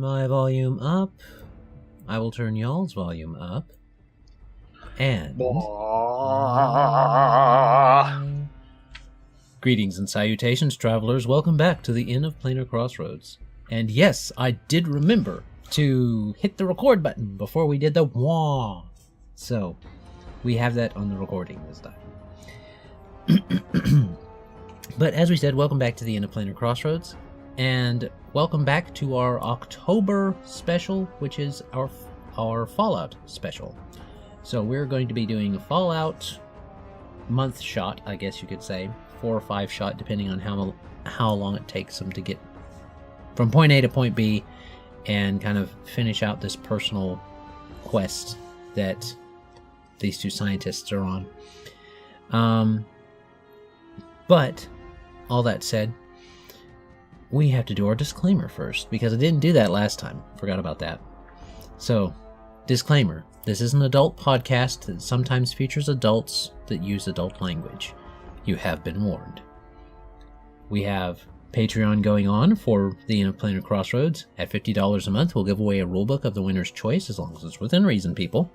my volume up. I will turn y'all's volume up. And... Greetings and salutations, travelers. Welcome back to the Inn of Planar Crossroads. And yes, I did remember to hit the record button before we did the wah. So, we have that on the recording this time. But as we said, welcome back to the Inn of Planar Crossroads. And welcome back to our October special, which is our Fallout special. So we're going to be doing a Fallout month shot, I guess you could say. 4 or 5 shot, depending on how long it takes them to get from point A to point B and kind of finish out this personal quest that these two scientists are on. But all that said, we have to do our disclaimer first, because I didn't do that last time. Forgot about that. So, disclaimer. This is an adult podcast that sometimes features adults that use adult language. You have been warned. We have Patreon going on for the Inn of Planar Crossroads. At $50 a month, we'll give away a rulebook of the winner's choice, as long as it's within reason, people.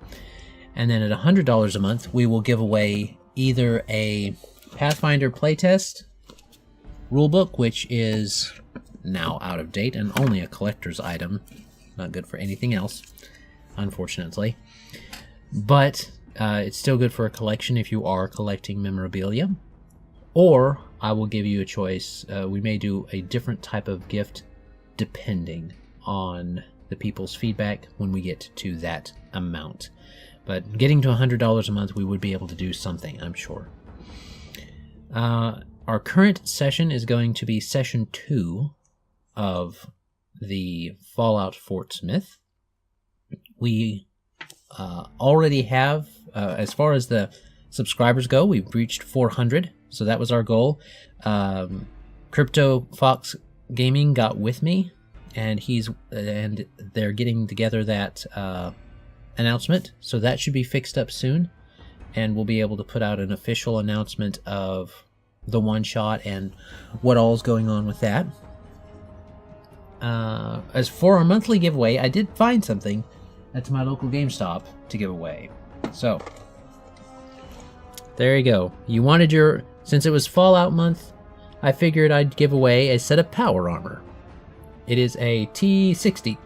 And then at $100 a month, we will give away either a Pathfinder playtest rulebook, which is now out of date and only a collector's item. Not good for anything else, unfortunately. But it's still good for a collection if you are collecting memorabilia. Or I will give you a choice. We may do a different type of gift depending on the people's feedback when we get to that amount. But getting to $100 a month, we would be able to do something, I'm sure. Our current session is going to be session 2 of the Fallout Fort Smith. We already have, as far as the subscribers go, we've reached 400, so that was our goal. Crypto Fox Gaming got with me, and they're getting together that announcement, so that should be fixed up soon, and we'll be able to put out an official announcement of the one shot and what all is going on with that. As for our monthly giveaway, I did find something at my local GameStop to give away. So, there you go. You wanted since it was Fallout month, I figured I'd give away a set of power armor. It is a T60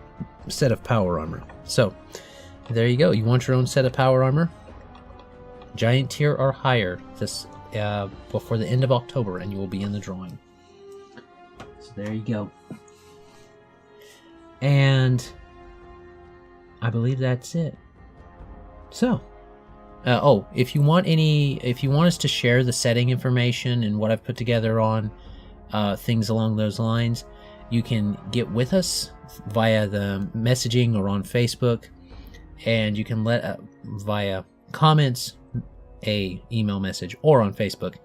set of power armor. So, there you go. You want your own set of power armor? Giant tier or higher before the end of October, and you will be in the drawing. So there you go. And I believe that's it. So, if you want us to share the setting information and what I've put together on things along those lines, you can get with us via the messaging or on Facebook, and you can let via comments, a email message, or on Facebook,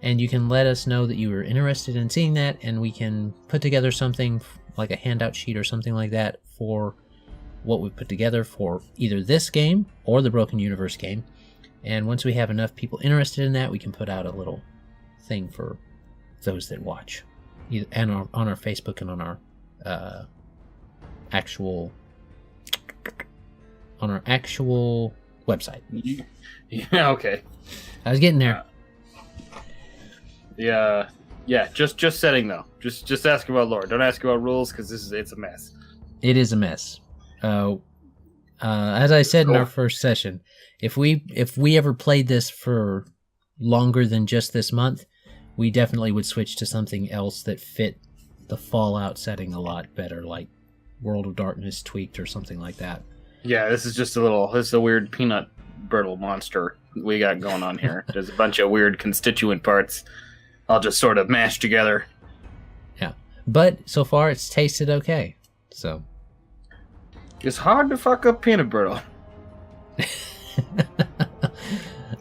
and you can let us know that you are interested in seeing that, and we can put together something like a handout sheet or something like that for what we've put together for either this game or the Broken Universe game. And once we have enough people interested in that, we can put out a little thing for those that watch, and on our Facebook and on our actual website. Yeah, okay. I was getting there. Yeah, just setting though. Just ask about lore. Don't ask about rules, because it's a mess. It is a mess. As I said in our first session, if we ever played this for longer than just this month, we definitely would switch to something else that fit the Fallout setting a lot better, like World of Darkness tweaked or something like that. Yeah, this is a weird peanut brittle monster we got going on here. There's a bunch of weird constituent parts I'll just sort of mash together. Yeah, but so far it's tasted okay. So it's hard to fuck up peanut brittle.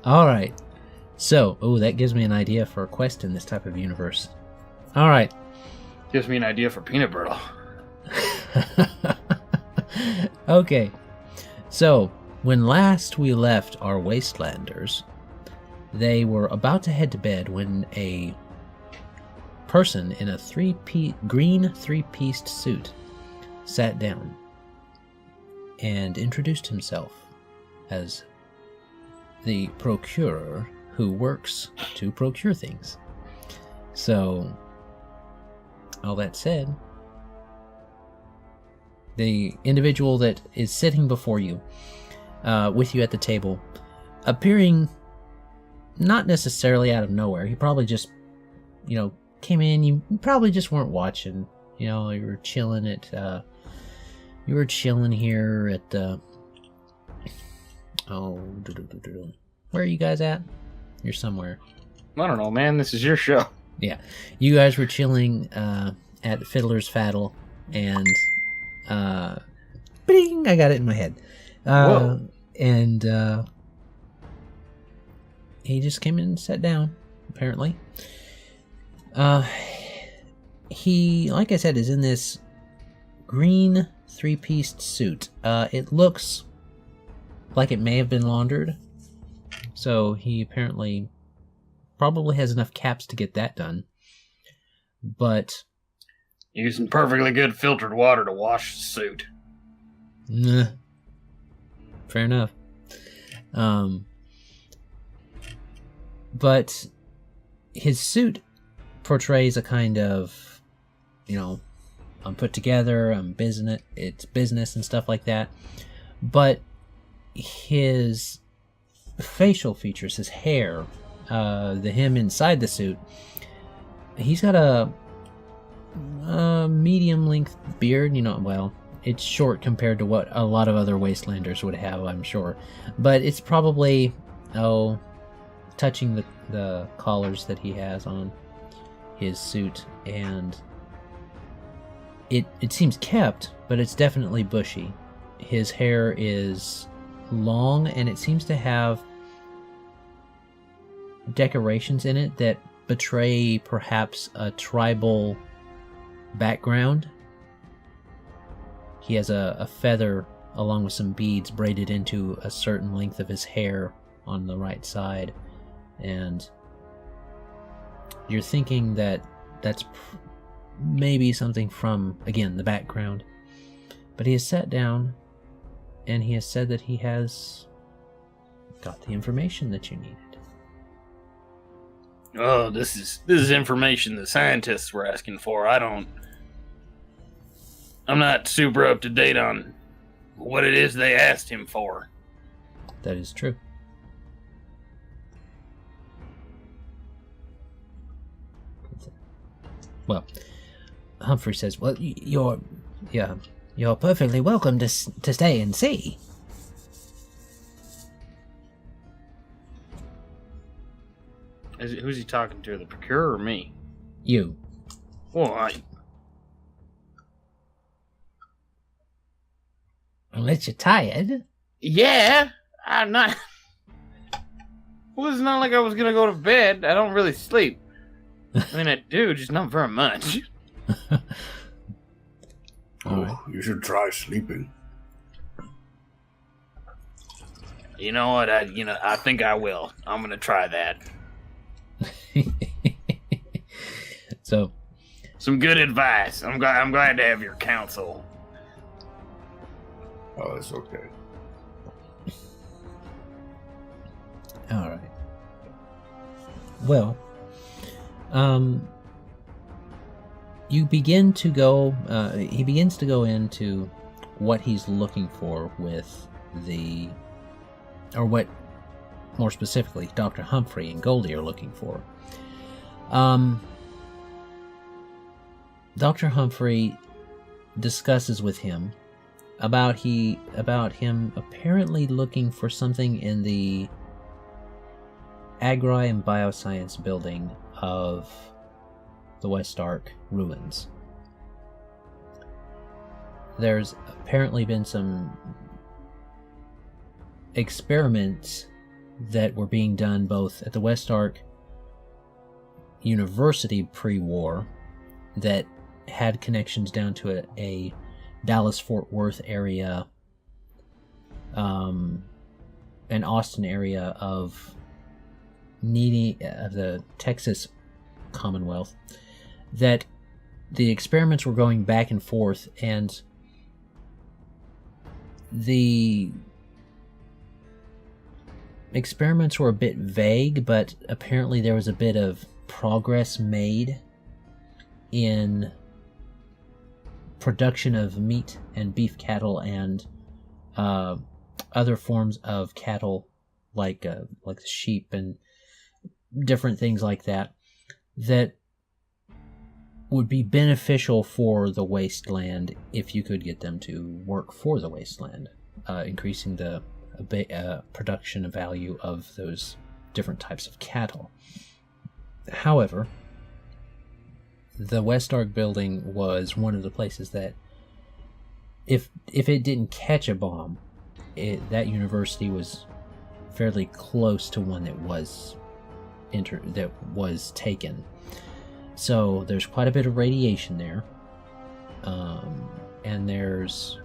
All right. So, that gives me an idea for a quest in this type of universe. All right. Gives me an idea for peanut brittle. Okay. So, when last we left our Wastelanders, they were about to head to bed when a person in a green three-pieced suit sat down and introduced himself as the procurer who works to procure things. So, all that said, the individual that is sitting before you, with you at the table, appearing not necessarily out of nowhere. He probably just, came in. You probably just weren't watching. You were chilling at, here at, where are you guys at? You're somewhere. I don't know, man. This is your show. Yeah. You guys were chilling, at Fiddler's Faddle, and, bing! I got it in my head. And, he just came in and sat down, apparently. He, like I said, is in this green three-pieced suit. It looks like it may have been laundered, so he apparently probably has enough caps to get that done. But using perfectly good filtered water to wash the suit. Nah. Fair enough. But his suit portrays a kind of, I'm put together, it's business and stuff like that. But his facial features, his hair, him inside the suit, he's got a medium-length beard, it's short compared to what a lot of other Wastelanders would have, I'm sure. But it's probably, touching the collars that he has on his suit, and it seems kept, but it's definitely bushy. His hair is long, and it seems to have decorations in it that betray perhaps a tribal background. He has a feather along with some beads braided into a certain length of his hair on the right side. And you're thinking that that's maybe something from, again, the background. But he has sat down, and he has said that he has got the information that you needed. Oh, this is information the scientists were asking for. I'm not super up to date on what it is they asked him for. That is true. Well, Humphrey says, "Well, you're perfectly welcome to stay and see." Who's he talking to? The procurer or me? You. Well, unless you're tired. Yeah, I'm not. Well, it's not like I was gonna go to bed. I don't really sleep. I mean, I do, just not very much. You should try sleeping. You know what? I think I will. I'm gonna try that. So, some good advice. I'm glad to have your counsel. Oh, that's okay. All right. Well, he begins to go into what he's looking for with what more specifically Dr. Humphrey and Goldie are looking for. Dr. Humphrey discusses with him about him apparently looking for something in the Agri and Bioscience building of the West-Ark ruins. There's apparently been some experiments that were being done both at the West-Ark University pre-war that had connections down to a Dallas-Fort Worth area, an Austin area of the Texas Commonwealth, that the experiments were going back and forth, and the experiments were a bit vague, but apparently there was a bit of progress made in production of meat and beef cattle and other forms of cattle like sheep and different things like that would be beneficial for the wasteland if you could get them to work for the wasteland, increasing the production value of those different types of cattle. However, the West-Ark building was one of the places that, if it didn't catch a bomb, that university was fairly close to one that was taken. So there's quite a bit of radiation there, and there's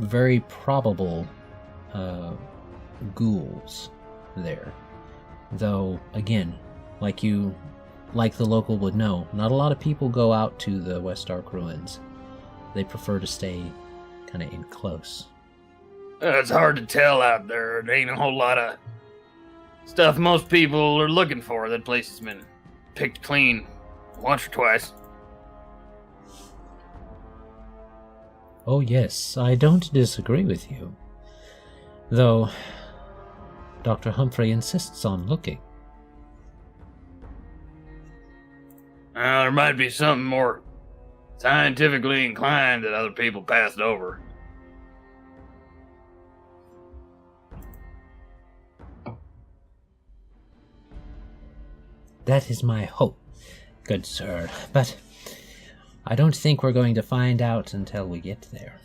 very probable ghouls there. Though, again, like the local would know, not a lot of people go out to the West-Ark ruins. They prefer to stay kind of in close. It's hard to tell out there. There ain't a whole lot of stuff most people are looking for. That place has been picked clean once or twice. Oh yes, I don't disagree with you. Though, Dr. Humphrey insists on looking. There might be something more scientifically inclined that other people passed over. That is my hope, good sir, but I don't think we're going to find out until we get there.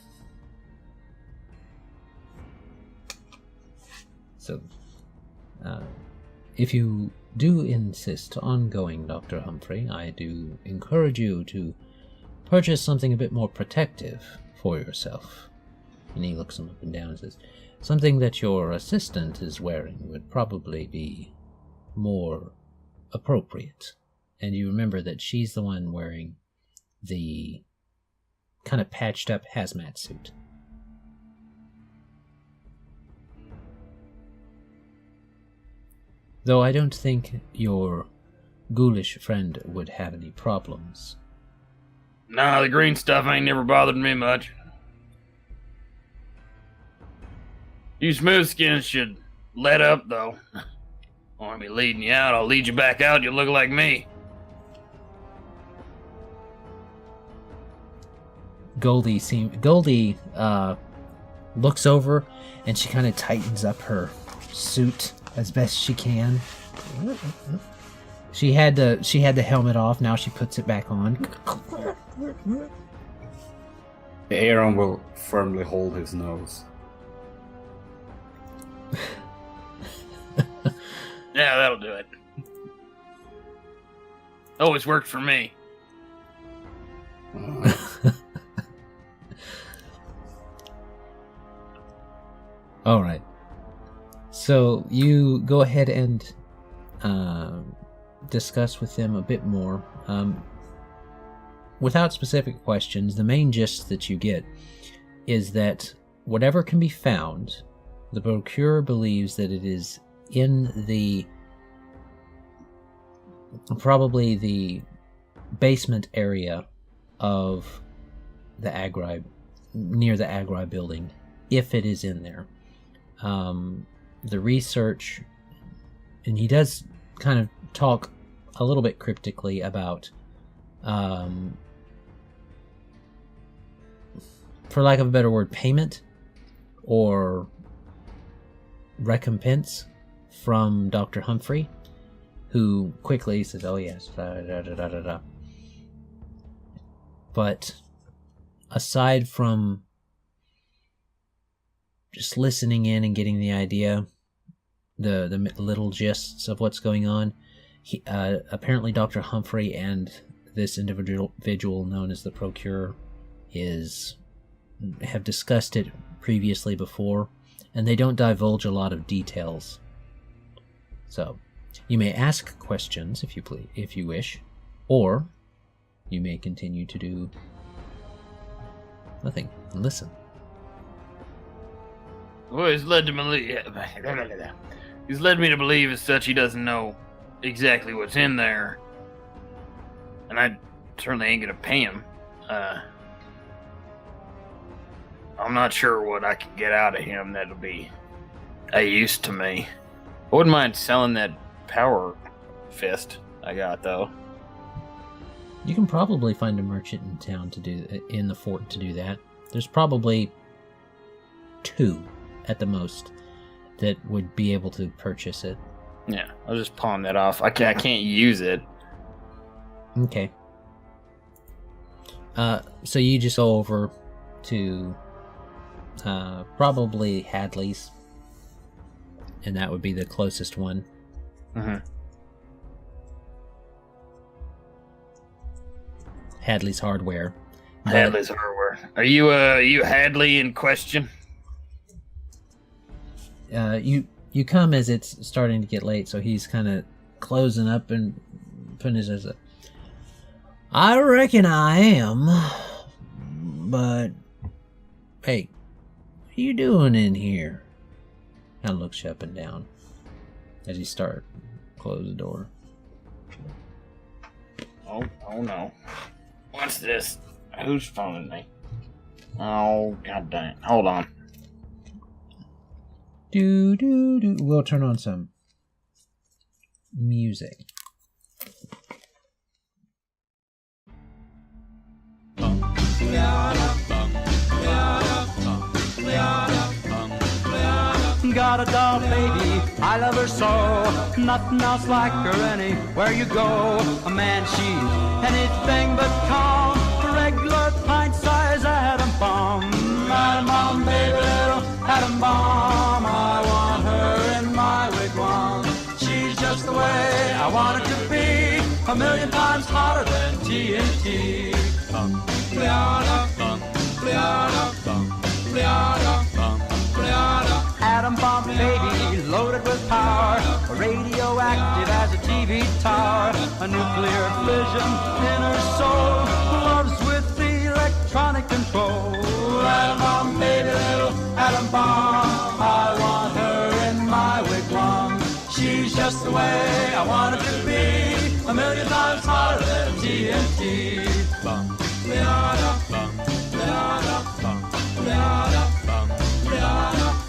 So, if you do insist on going, Dr. Humphrey, I do encourage you to purchase something a bit more protective for yourself. And he looks him up and down and says, something that your assistant is wearing would probably be more appropriate. And you remember that she's the one wearing the kind of patched up hazmat suit. Though I don't think your ghoulish friend would have any problems. Nah, the green stuff ain't never bothered me much. You smoothskins should let up, though. Want me leading you out, I'll lead you back out, you'll look like me. Goldie looks over and she kind of tightens up her suit as best she can. She had the helmet off, now she puts it back on. Aaron will firmly hold his nose. Yeah, that'll do it. Always worked for me. All right. So you go ahead and discuss with them a bit more. Without specific questions, the main gist that you get is that whatever can be found, the procurer believes that it is in probably the basement area of the Agri, near the Agri building, if it is in there. The research, and he does kind of talk a little bit cryptically about, for lack of a better word, payment or recompense from Dr. Humphrey, who quickly says, oh yes, da da da da da da. But aside from just listening in and getting the idea, the little gists of what's going on, apparently Dr. Humphrey and this individual known as the Procurer have discussed it previously before, and they don't divulge a lot of details. So, you may ask questions if you wish, or you may continue to do nothing and listen. Well, he's led to believe. He's led me to believe as such he doesn't know exactly what's in there, and I certainly ain't gonna pay him. I'm not sure what I can get out of him that'll be a use to me. I wouldn't mind selling that power fist I got, though. You can probably find a merchant in town in the fort to do that. There's probably 2 at the most that would be able to purchase it. Yeah, I'll just pawn that off. I can't use it. Okay. So you just go over to probably Hadley's, and that would be the closest one. Mm-hmm. Hadley's Hardware. Hadley's Hardware. Are you Hadley in question? You come as it's starting to get late, so he's kind of closing up and putting his as a. I reckon I am, but hey, what are you doing in here? And looks you up and down as you start close the door. Oh no! What's this? Who's phoning me? Oh god dang! Hold on. Do. We'll turn on some music. Got a doll baby, I love her so. Nothing else like her anywhere you go. A man, she's anything but calm. A regular pint-sized atom bomb. Atom bomb, baby, little atom bomb. I want her in my wigwam. She's just the way I want her to be. A million times hotter than TNT. Atom bomb baby, loaded with power, radioactive as a TV tower, a nuclear fission in her soul, loves with the electronic control. Atom bomb baby, little atom bomb, I want her in my wigwam. She's just the way I want her to be, a million times hotter than TNT.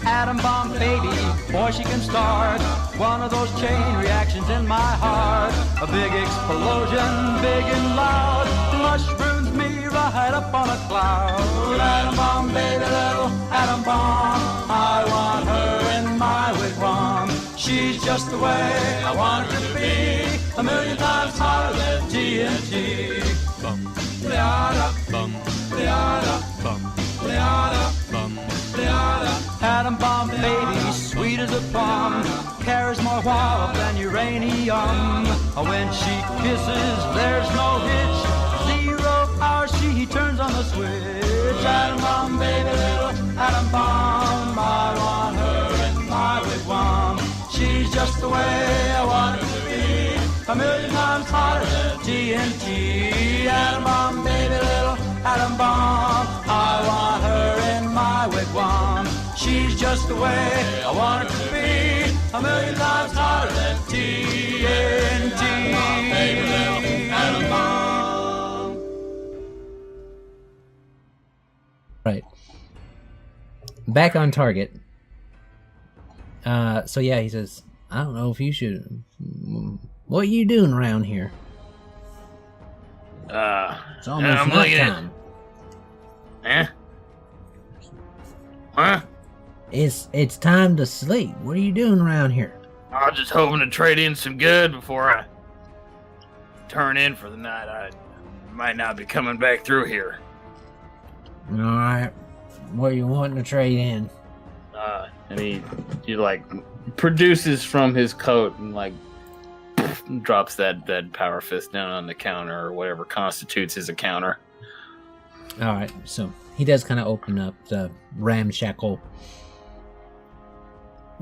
Atom bomb baby, boy she can start one of those chain reactions in my heart. A big explosion, big and loud, mushrooms me right up on a cloud. Atom bomb baby, little atom bomb, I want her in my wigwam. She's just the way I want her to be, a million times hotter than TNT. Atom bomb baby, sweet as a plum, carries more wallop than uranium. When she kisses, there's no hitch, 0 hour she turns on the switch. Atom bomb baby, little atom bomb, I want her in my wigwam. She's just the way I want her to be, a million times hotter than TNT. Atom bomb baby, little atom bomb, I want her in my wigwam. She's just the way I want her to be, a million times hotter than TNT. Baby, little atom bomb. Right. Back on target. So yeah, he says, I don't know if you should. What are you doing around here? It's almost I'm night looking time. Huh? It's time to sleep. What are you doing around here? I was just hoping to trade in some good before I turn in for the night. I might not be coming back through here. All right. What are you wanting to trade in? And he like produces from his coat and like drops that power fist down on the counter or whatever constitutes his encounter. All right. So he does kind of open up the ramshackle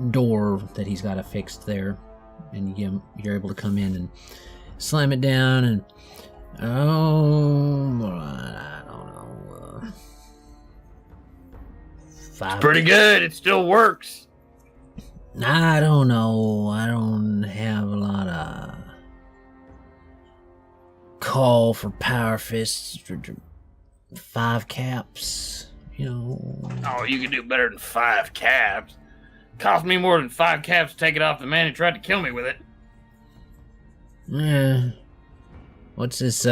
door that he's got affixed there, and you're able to come in and slam it down. And I don't know, pretty good. It still works. I don't know. I don't have a lot of call for power fists. 5 caps, you know. Oh, you can do better than 5 caps. Cost me more than 5 caps to take it off the man who tried to kill me with it. What's this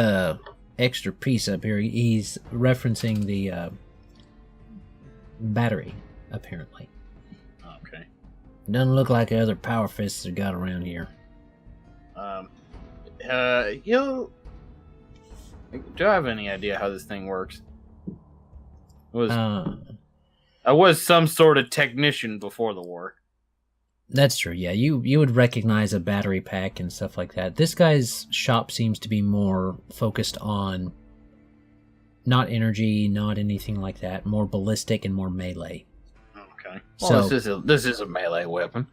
extra piece up here? He's referencing the battery, apparently. Okay. Doesn't look like the other power fists I got around here. Do I have any idea how this thing works? I was some sort of technician before the war. That's true, yeah. You would recognize a battery pack and stuff like that. This guy's shop seems to be more focused on not energy, not anything like that. More ballistic and more melee. Okay. Well, So- this is a melee weapon.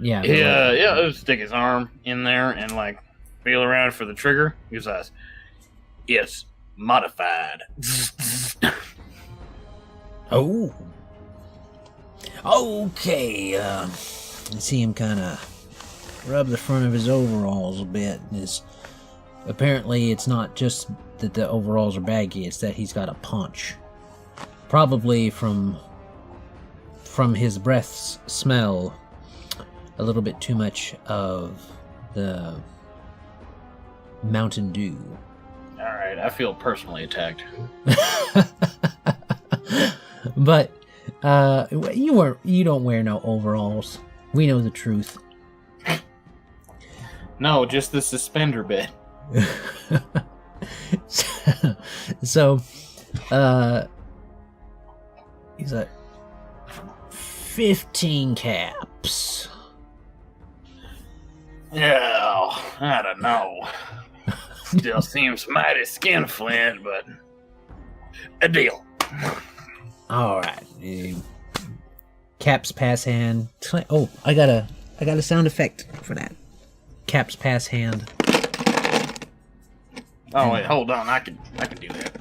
Yeah. He'll stick his arm in there and like feel around for the trigger. He says, "Yes, modified." Oh. Okay. I see him kind of rub the front of his overalls a bit. Apparently, it's not just that the overalls are baggy; it's that he's got a punch. Probably from his breath's smell, a little bit too much of the Mountain Dew. All right, I feel personally attacked. But you don't wear no overalls. We know the truth. No, just the suspender bit. So, he's like 15 caps. Yeah, I don't know. Still seems mighty skinflint, but a deal. All right. Caps pass hand. Oh, I got a sound effect for that. Caps pass hand. Oh wait, hold on. I can do that.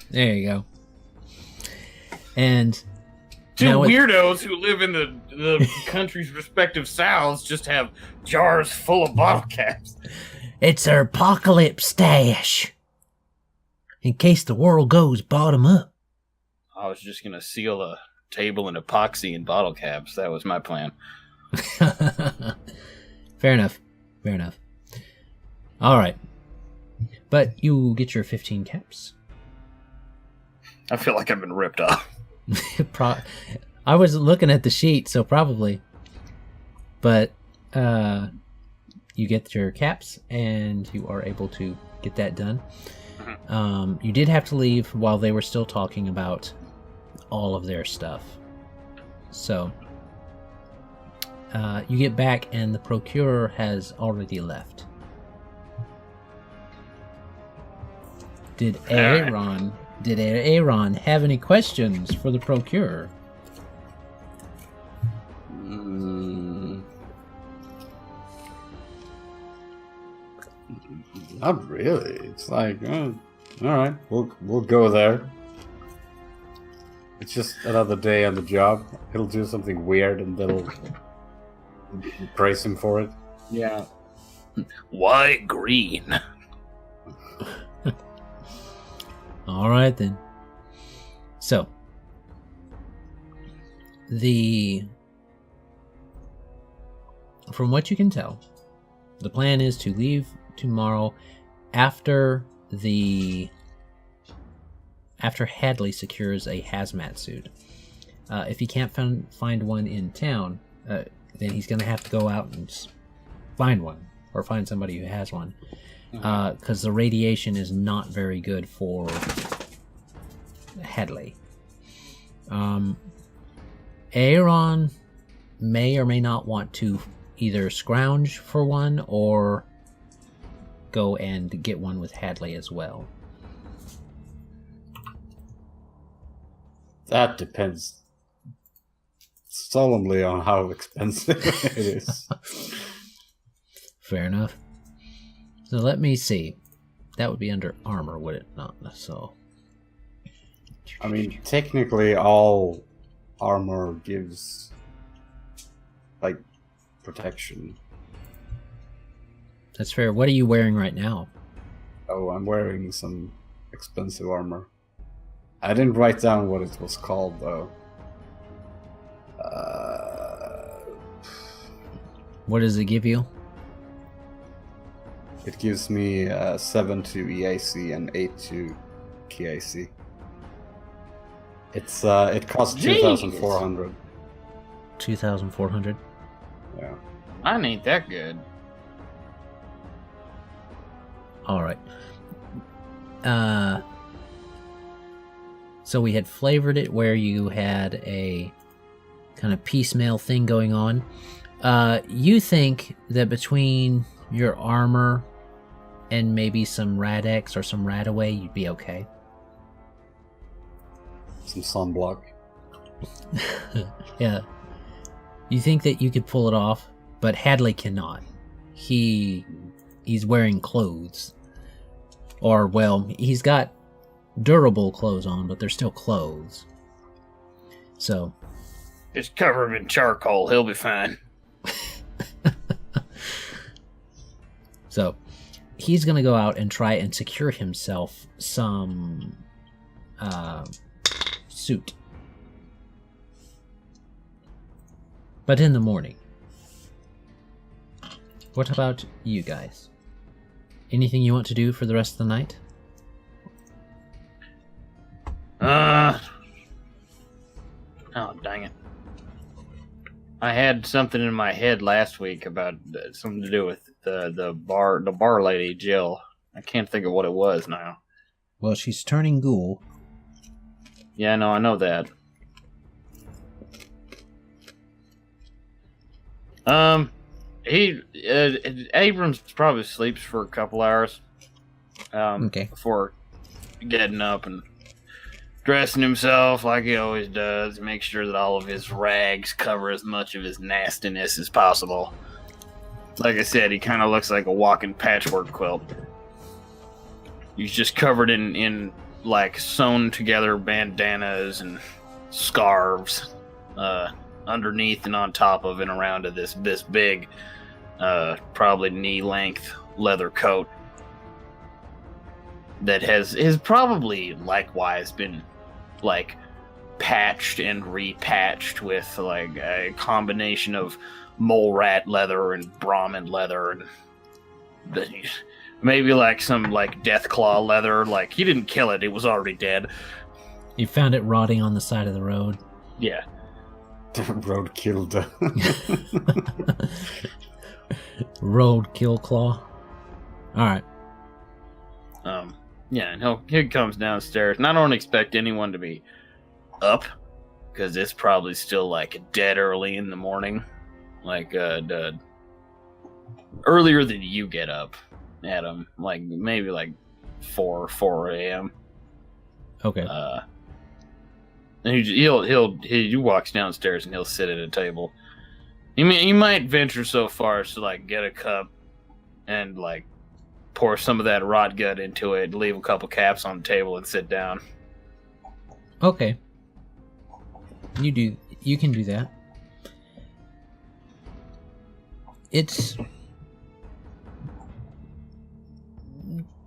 There you go. And Two now weirdos who live in the country's respective souths just have jars full of bottle caps. it's our apocalypse stash. In case the world goes bottom up. I was just gonna seal a table in epoxy and bottle caps. That was my plan. Fair enough. Fair enough. All right. But you get your 15 caps. I feel like I've been ripped off. I wasn't looking at the sheet, so probably. But you get your caps, and you are able to get that done. You did have to leave while they were still talking about all of their stuff. So you get back, and the procurer has already left. Did Aaron have any questions for the procurer? Not really. It's like, all right, we'll go there. It's just another day on the job. He'll do something weird, and they'll praise him for it. Yeah. Why green? All right then. So, from what you can tell, the plan is to leave tomorrow after Hadley secures a hazmat suit. If he can't find one in town, then he's going to have to go out and find one, or find somebody who has one. Because the radiation is not very good for Hadley. Aaron may or may not want to either scrounge for one or go and get one with Hadley as well. That depends. solemnly on how expensive it is. Fair enough. So let me see. That would be under armor, would it not? So, I mean, technically, all armor gives like protection. that's fair. What are you wearing right now? Oh, I'm wearing some expensive armor. I didn't write down what it was called though. What does it give you? It gives me 7 to EAC and 8 to KAC. It's it costs Jeez. 2,400. 2,400. Yeah. Mine ain't that good. All right. So we had flavored it where you had a kind of piecemeal thing going on. You think that between your armor and maybe some Radex or some Radaway, you'd be okay? Some sunblock. Yeah. You think that you could pull it off, but Hadley cannot. He's wearing clothes. Or, well, he's got durable clothes on, but they're still clothes. So, Just cover him in charcoal. He'll be fine. so he's going to go out and try and secure himself some suit. But in the morning. What about you guys? Anything you want to do for the rest of the night? Oh, dang it. I had something in my head last week about something to do with the bar lady, Jill. I can't think of what it was now. Well, she's turning ghoul. Yeah, no, I know that. Abrams probably sleeps for a couple hours. Okay. Before getting up and dressing himself like he always does. Make sure that all of his rags cover as much of his nastiness as possible. Like I said, he kind of looks like a walking patchwork quilt. He's just covered in like sewn together bandanas and scarves underneath and on top of and around of this big, probably knee-length leather coat that has probably likewise been like patched and repatched with like a combination of mole rat leather and Brahmin leather and maybe like some like death claw leather. Like he didn't kill it; it was already dead. You found it rotting on the side of the road. Yeah. Road killed. Road kill claw. All right. Yeah, and he comes downstairs, and I don't expect anyone to be up, because it's probably still, like, dead early in the morning. Like, earlier than you get up, Adam. Like, maybe, like, 4 a.m. Okay. And he walks downstairs, and he'll sit at a table. He might venture so far as to, like, get a cup and, like, pour some of that rot gut into it, leave a couple caps on the table, and sit down. Okay. You can do that. It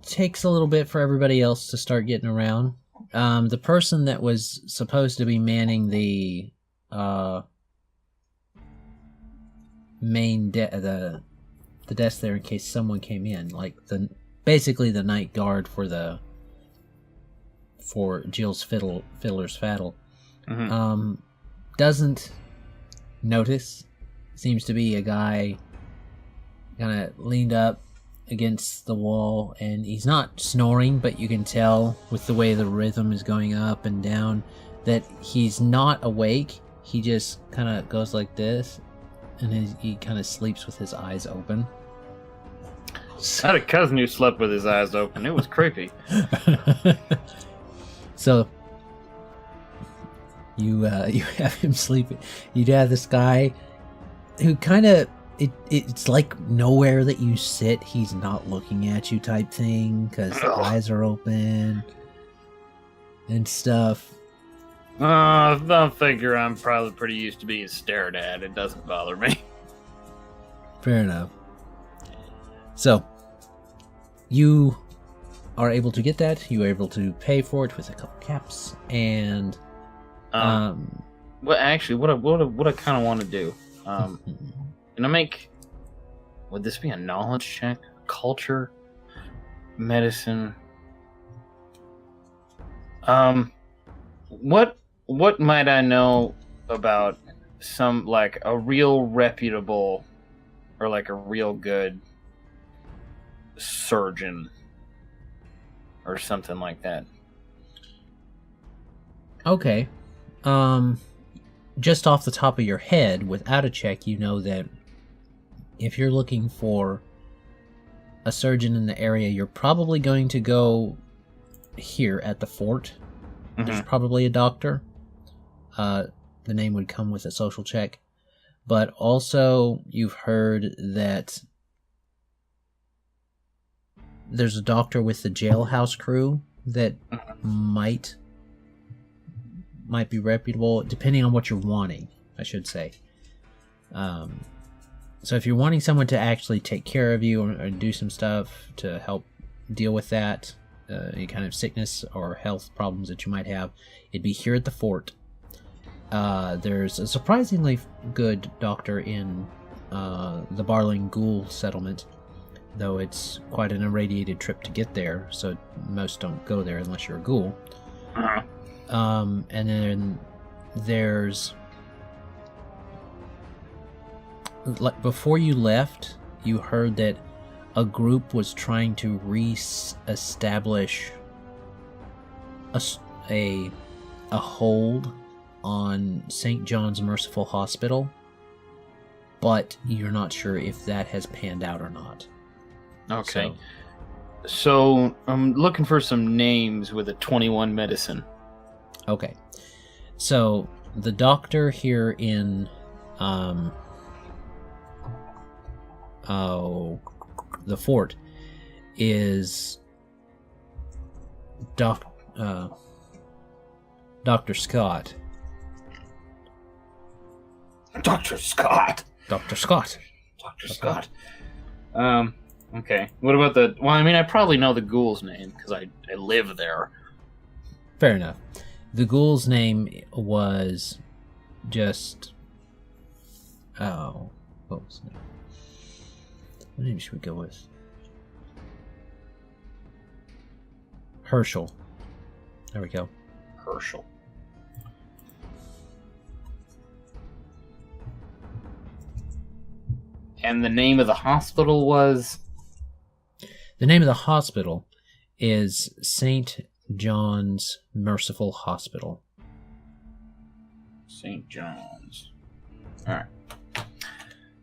takes a little bit for everybody else to start getting around. The person that was supposed to be manning the main the desk there in case someone came in, like basically the night guard for Jill's fiddler's faddle, doesn't notice. Seems to be a guy kind of leaned up against the wall, and he's not snoring, but you can tell with the way the rhythm is going up and down that he's not awake. He just kind of goes like this, and he kind of sleeps with his eyes open. I had a cousin who slept with his eyes open. It was creepy. So You you have him sleeping. You'd have this guy who kind of it's like nowhere that you sit, he's not looking at you type thing because the eyes are open and stuff. I figure I'm probably pretty used to being stared at. It doesn't bother me. Fair enough. So, you are able to get that. You are able to pay for it with a couple caps, and well, actually, what I kind of want to do, can I make? Would this be a knowledge check? Culture, medicine. What might I know about some like a real reputable or like a real good surgeon or something like that? Okay. Just off the top of your head, without a check, you know that if you're looking for a surgeon in the area, you're probably going to go here at the fort. Mm-hmm. There's probably a doctor. The name would come with a social check. But also, you've heard that there's a doctor with the jailhouse crew that might be reputable, depending on what you're wanting, I should say. So if you're wanting someone to actually take care of you or do some stuff to help deal with that, any kind of sickness or health problems that you might have, it'd be here at the fort. There's a surprisingly good doctor in the Barling Ghoul settlement, though it's quite an irradiated trip to get there, so most don't go there unless you're a ghoul. Uh-huh. And then there's, like, before you left, you heard that a group was trying to re-establish a hold on St. John's Merciful Hospital, but you're not sure if that has panned out or not. Okay. So I'm looking for some names with a 21 medicine. Okay. So the doctor here in the fort is Dr. Scott. Dr. Scott. Dr. Scott. Dr. Scott. Okay. What about the... Well, I mean, I probably know the ghoul's name, because I live there. Fair enough. The ghoul's name was just... Oh, what was it? What name should we go with? Herschel. There we go. Herschel. And the name of the hospital was? The name of the hospital is St. John's Merciful Hospital. St. John's. Alright.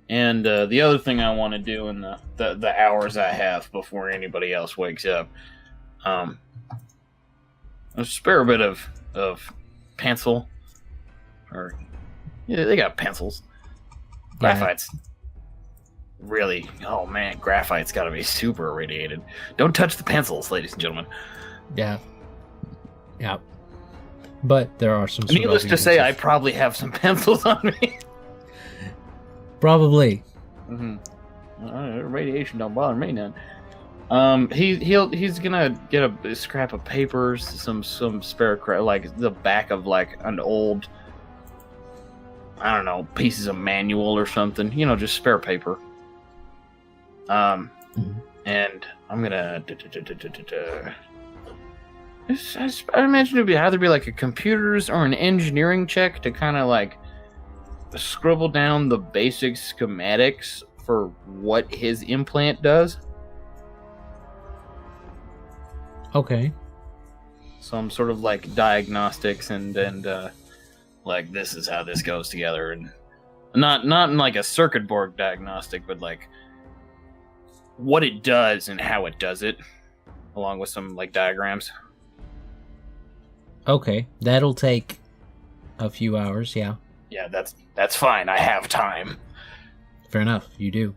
And the other thing I want to do in the hours I have before anybody else wakes up, a spare bit of pencil. Or, yeah, they got pencils. Graphite's really, oh man, graphite's got to be super irradiated. Don't touch the pencils, ladies and gentlemen. Yeah. Yeah. But there are some... Needless to say, I probably have some pencils on me. Probably. Mm-hmm. Radiation don't bother me none. He's gonna get a scrap of papers, some spare like the back of like an old, I don't know, pieces of manual or something. You know, just spare paper. And I'm gonna. I imagine it'd be either be like a computers or an engineering check to kind of like scribble down the basic schematics for what his implant does. Okay. Some sort of like diagnostics and like this is how this goes together, and not in like a circuit board diagnostic, but like what it does and how it does it, along with some like diagrams. Okay, that'll take A few hours, yeah. Yeah, that's fine. I have time. Fair enough, you do.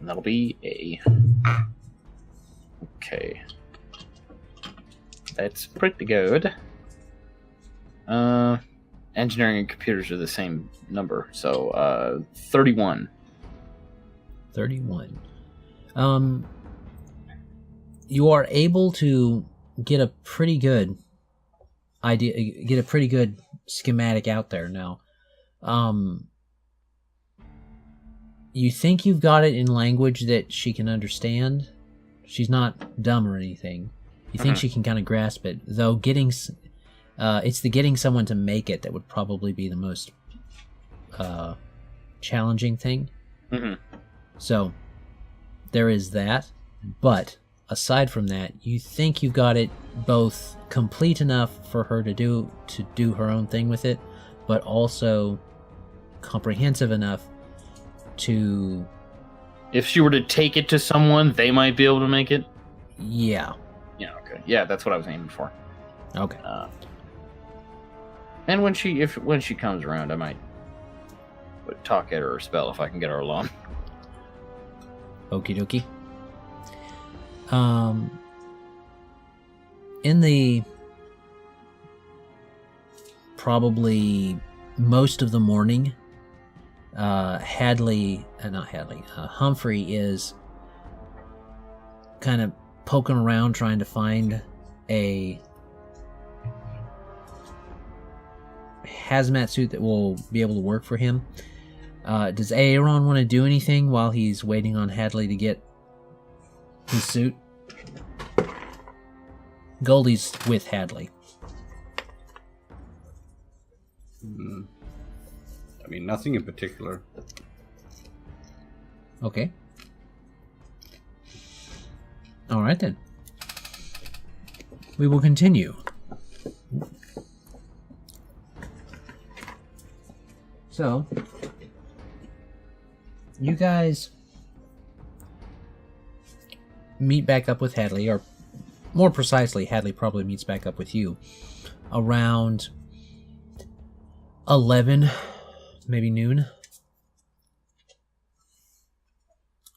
That'll be a... Okay. That's pretty good. Engineering and computers are the same number, so 31. 31. You are able to get a pretty good idea, get a pretty good schematic out there now. You think you've got it in language that she can understand. She's not dumb or anything. You think she can kind of grasp it, though it's the getting someone to make it that would probably be the most challenging thing. So there is that, but aside from that, you think you've got it both complete enough for her to do her own thing with it, but also comprehensive enough to... If she were to take it to someone, they might be able to make it? Yeah. Yeah, okay. Yeah, that's what I was aiming for. Okay. And when she comes around, I might talk at her or spell if I can get her alone. Okie dokie. In the probably most of the morning, Humphrey is kind of poking around trying to find a hazmat suit that will be able to work for him. Does Aaron want to do anything while he's waiting on Hadley to get his suit? Goldie's with Hadley. I mean, nothing in particular. Okay. All right, then. We will continue. So, you guys meet back up with Hadley, or more precisely, Hadley probably meets back up with you around 11, maybe noon.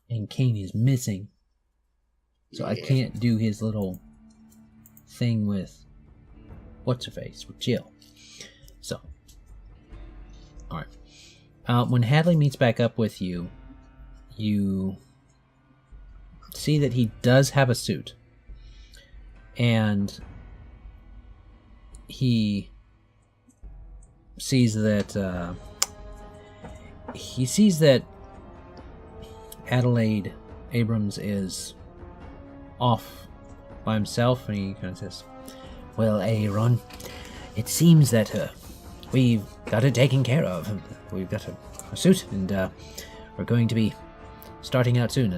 And Kane is missing. So I can't do his little thing with what's-her-face, with Jill. So, alright. When Hadley meets back up with you, you see that he does have a suit. And he sees that Adalaide Abrams is off by himself, and he kind of says, "Well, Aaron, it seems that we've got it taken care of. We've got a suit, and we're going to be starting out soon.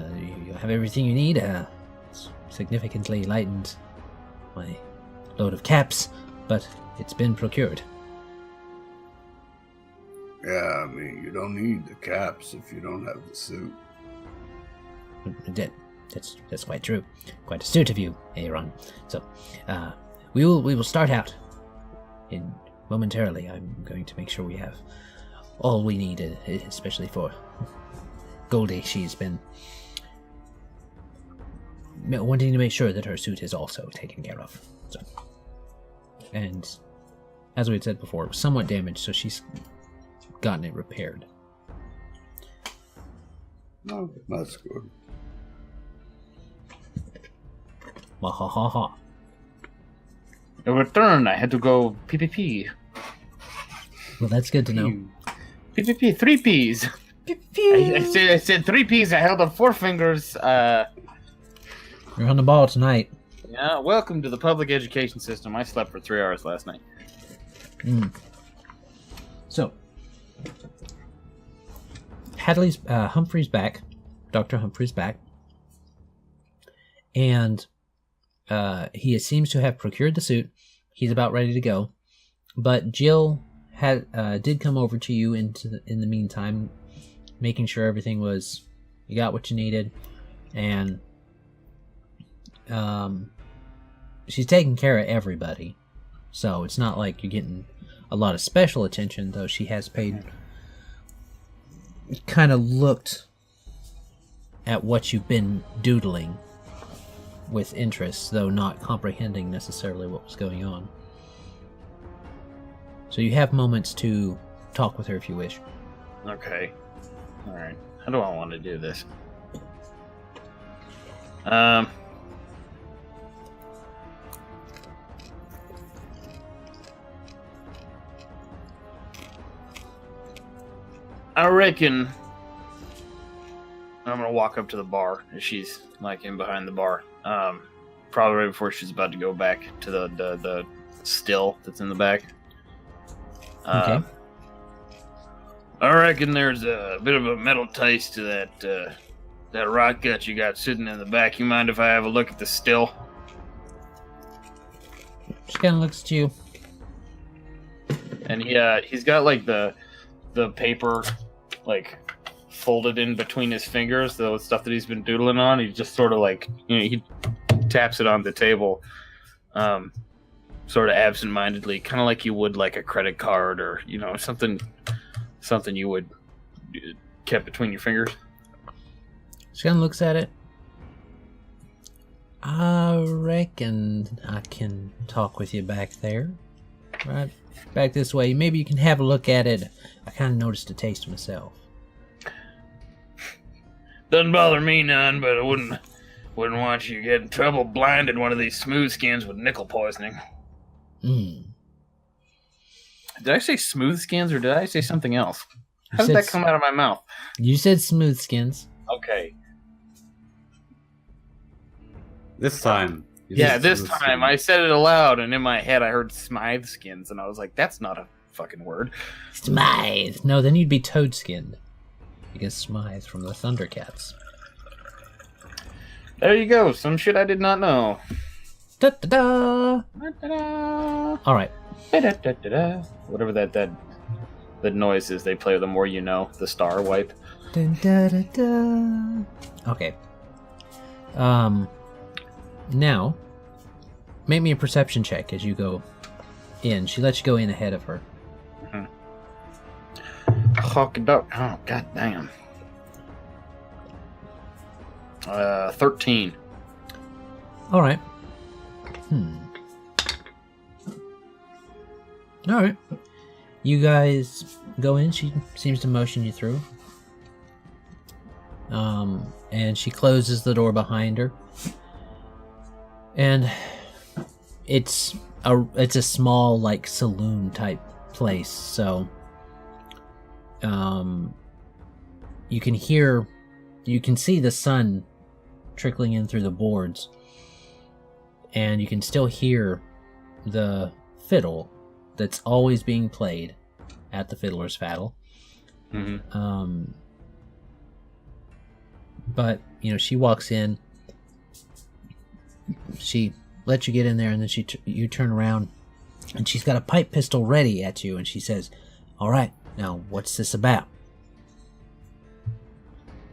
You have everything you need. It's significantly lightened my load of caps, but it's been procured." Yeah, I mean, you don't need the caps if you don't have the suit. That's quite true. Quite astute of you, Aaron. So, we will start out momentarily. I'm going to make sure we have all we need, especially for Goldie. She's been wanting to make sure that her suit is also taken care of. So, and as we had said before, it was somewhat damaged, so she's gotten it repaired. Oh, that's good. Wahahaha. I returned. I had to go PPP. Well, that's good to know. PPP, 3 Ps. I said 3 Ps. I held up 4 fingers. You're on the ball tonight. Yeah, welcome to the public education system. I slept for 3 hours last night. So, Humphrey's back. Dr. Humphrey's back. And he seems to have procured the suit. He's about ready to go. But Jill did come over to you in the meantime, making sure everything was, you got what you needed. And she's taking care of everybody. So it's not like you're getting a lot of special attention, though she has paid, kind of looked at what you've been doodling with interest, though not comprehending necessarily what was going on. So you have moments to talk with her if you wish. Okay. Alright. How do I want to do this? I reckon I'm gonna walk up to the bar as she's like in behind the bar. Probably right before she's about to go back to the still that's in the back. Okay. I reckon there's a bit of a metal taste to that rot gut you got sitting in the back. You mind if I have a look at the still? She kind of looks at you. And he's got like the paper like folded in between his fingers, the stuff that he's been doodling on. He just sort of like, he taps it on the table, sort of absent-mindedly, kind of like you would like a credit card or something you would kept between your fingers. She kind of looks at it. I reckon I can talk with you back there. Right back this way. Maybe you can have a look at it. I kind of noticed the taste myself. Doesn't bother me none, but I wouldn't want you getting trouble blinded one of these smooth skins with nickel poisoning. Did I say smooth skins or did I say something else? How did that come out of my mouth? You said smooth skins. Okay. This time. This time I said it aloud, and in my head I heard Smythe skins, and I was like, that's not a fucking word. Smythe. No, then you'd be toad skinned. Because Smythe from the Thundercats. There you go. Some shit I did not know. Da-da-da. Alright. Da-da-da-da-da. Whatever that noise is they play, the more you know, the star wipe. Da-da-da-da. Okay. Now, make me a perception check as you go in. She lets you go in ahead of her. Hawk-a-duck. Oh, god damn. 13. Alright. Alright. You guys go in. She seems to motion you through. And she closes the door behind her. And it's a small, like, saloon type place, so you can see the sun trickling in through the boards, and you can still hear the fiddle that's always being played at the Fiddler's Faddle. But she walks in, she lets you get in there, and then you turn around, and she's got a pipe pistol ready at you, and she says, "All right, now what's this about?"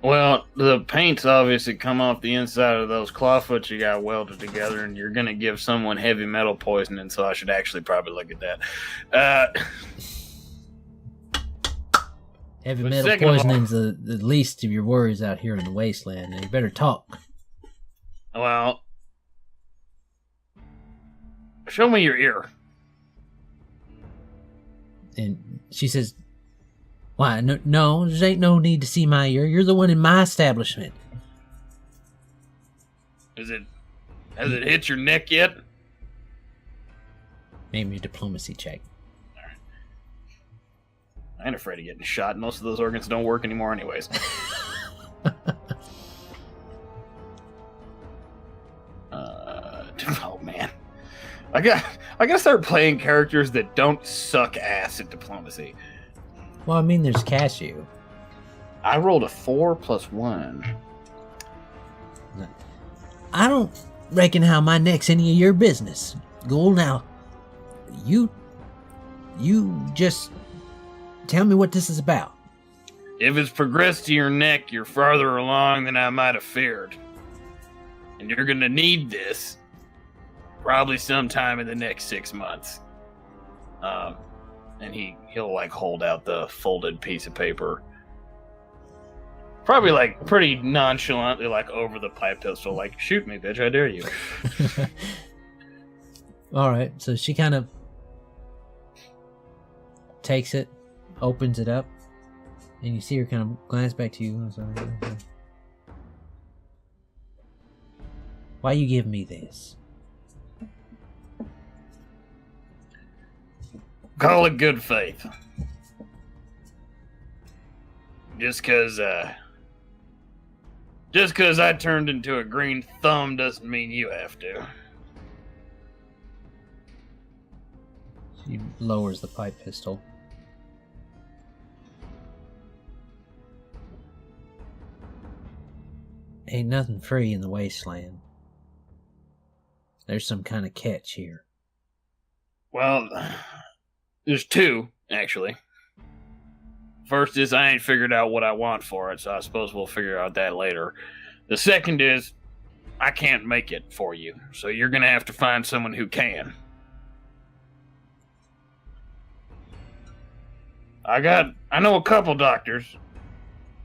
Well, the paint's obviously come off the inside of those clawfoots you got welded together, and you're going to give someone heavy metal poisoning, so I should actually probably look at that. Heavy metal poisoning's the least of your worries out here in the wasteland, and you better talk. Well, show me your ear. And she says, "Why, no, there ain't no need to see my ear. You're the one in my establishment." Has it hit your neck yet? Make me a diplomacy check. Alright. I ain't afraid of getting shot. Most of those organs don't work anymore anyways. Oh man. I gotta start playing characters that don't suck ass at diplomacy. Well, I mean, there's Cashew. I rolled a 4 + 1. I don't reckon how my neck's any of your business. Ghoul, now, you just tell me what this is about. If it's progressed to your neck, you're farther along than I might have feared. And you're gonna need this probably sometime in the next 6 months. and he'll like hold out the folded piece of paper. Probably like pretty nonchalantly, like over the pipe pistol, like, shoot me, bitch, I dare you. Alright, so she kind of takes it, opens it up, and you see her kind of glance back to you. Why you give me this? Call it good faith. Just cause I turned into a green thumb doesn't mean you have to. She lowers the pipe pistol. Ain't nothing free in the wasteland. There's some kind of catch here. Well, there's two, actually. First is I ain't figured out what I want for it, so I suppose we'll figure out that later. The second is I can't make it for you, so you're gonna have to find someone who can. I know a couple doctors.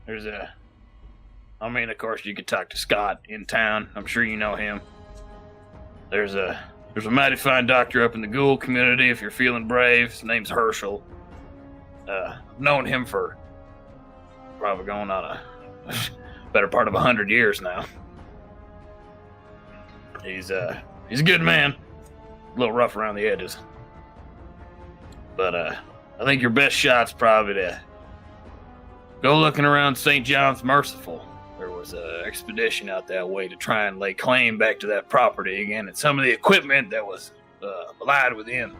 Of course you could talk to Scott in town. I'm sure you know him. There's a mighty fine doctor up in the ghoul community if you're feeling brave. His name's Herschel. I've known him for probably going on a better part of 100 years now. He's a good man. A little rough around the edges. But I think your best shot's probably to go looking around St. John's Merciful. There was an expedition out that way to try and lay claim back to that property again and some of the equipment that was lied within.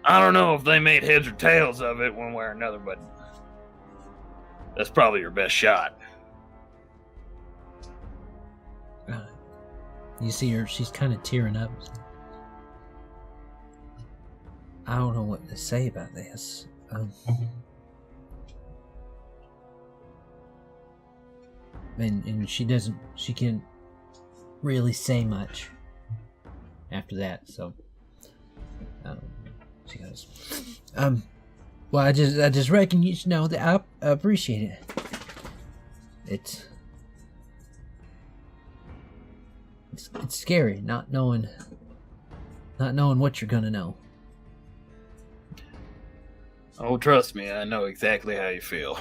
I don't know if they made heads or tails of it one way or another, but that's probably your best shot. You see her, she's kind of tearing up. I don't know what to say about this. And she can't really say much after that, so she goes, well, I just reckon you should know that I appreciate it. It's scary not knowing what you're gonna know. Oh, trust me, I know exactly how you feel.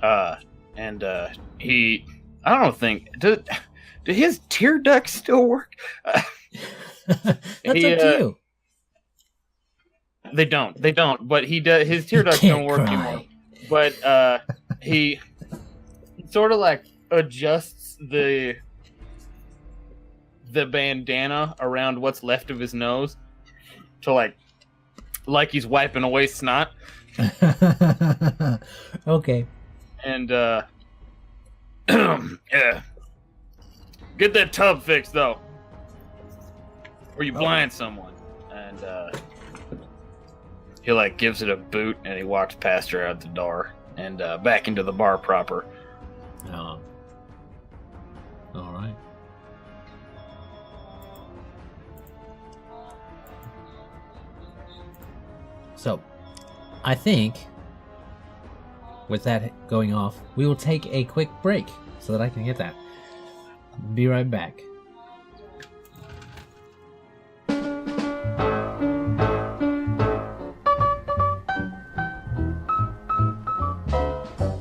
I don't think, do his tear ducts still work? That's up to you. They don't, but he does, his tear ducts don't work anymore. But, he sort of like adjusts the bandana around what's left of his nose to like he's wiping away snot. Okay. And yeah, get that tub fixed though, or you blind someone. And he like gives it a boot and he walks past her out the door and back into the bar proper. All right. So, I think, with that going off, we will take a quick break so that I can get that. Be right back.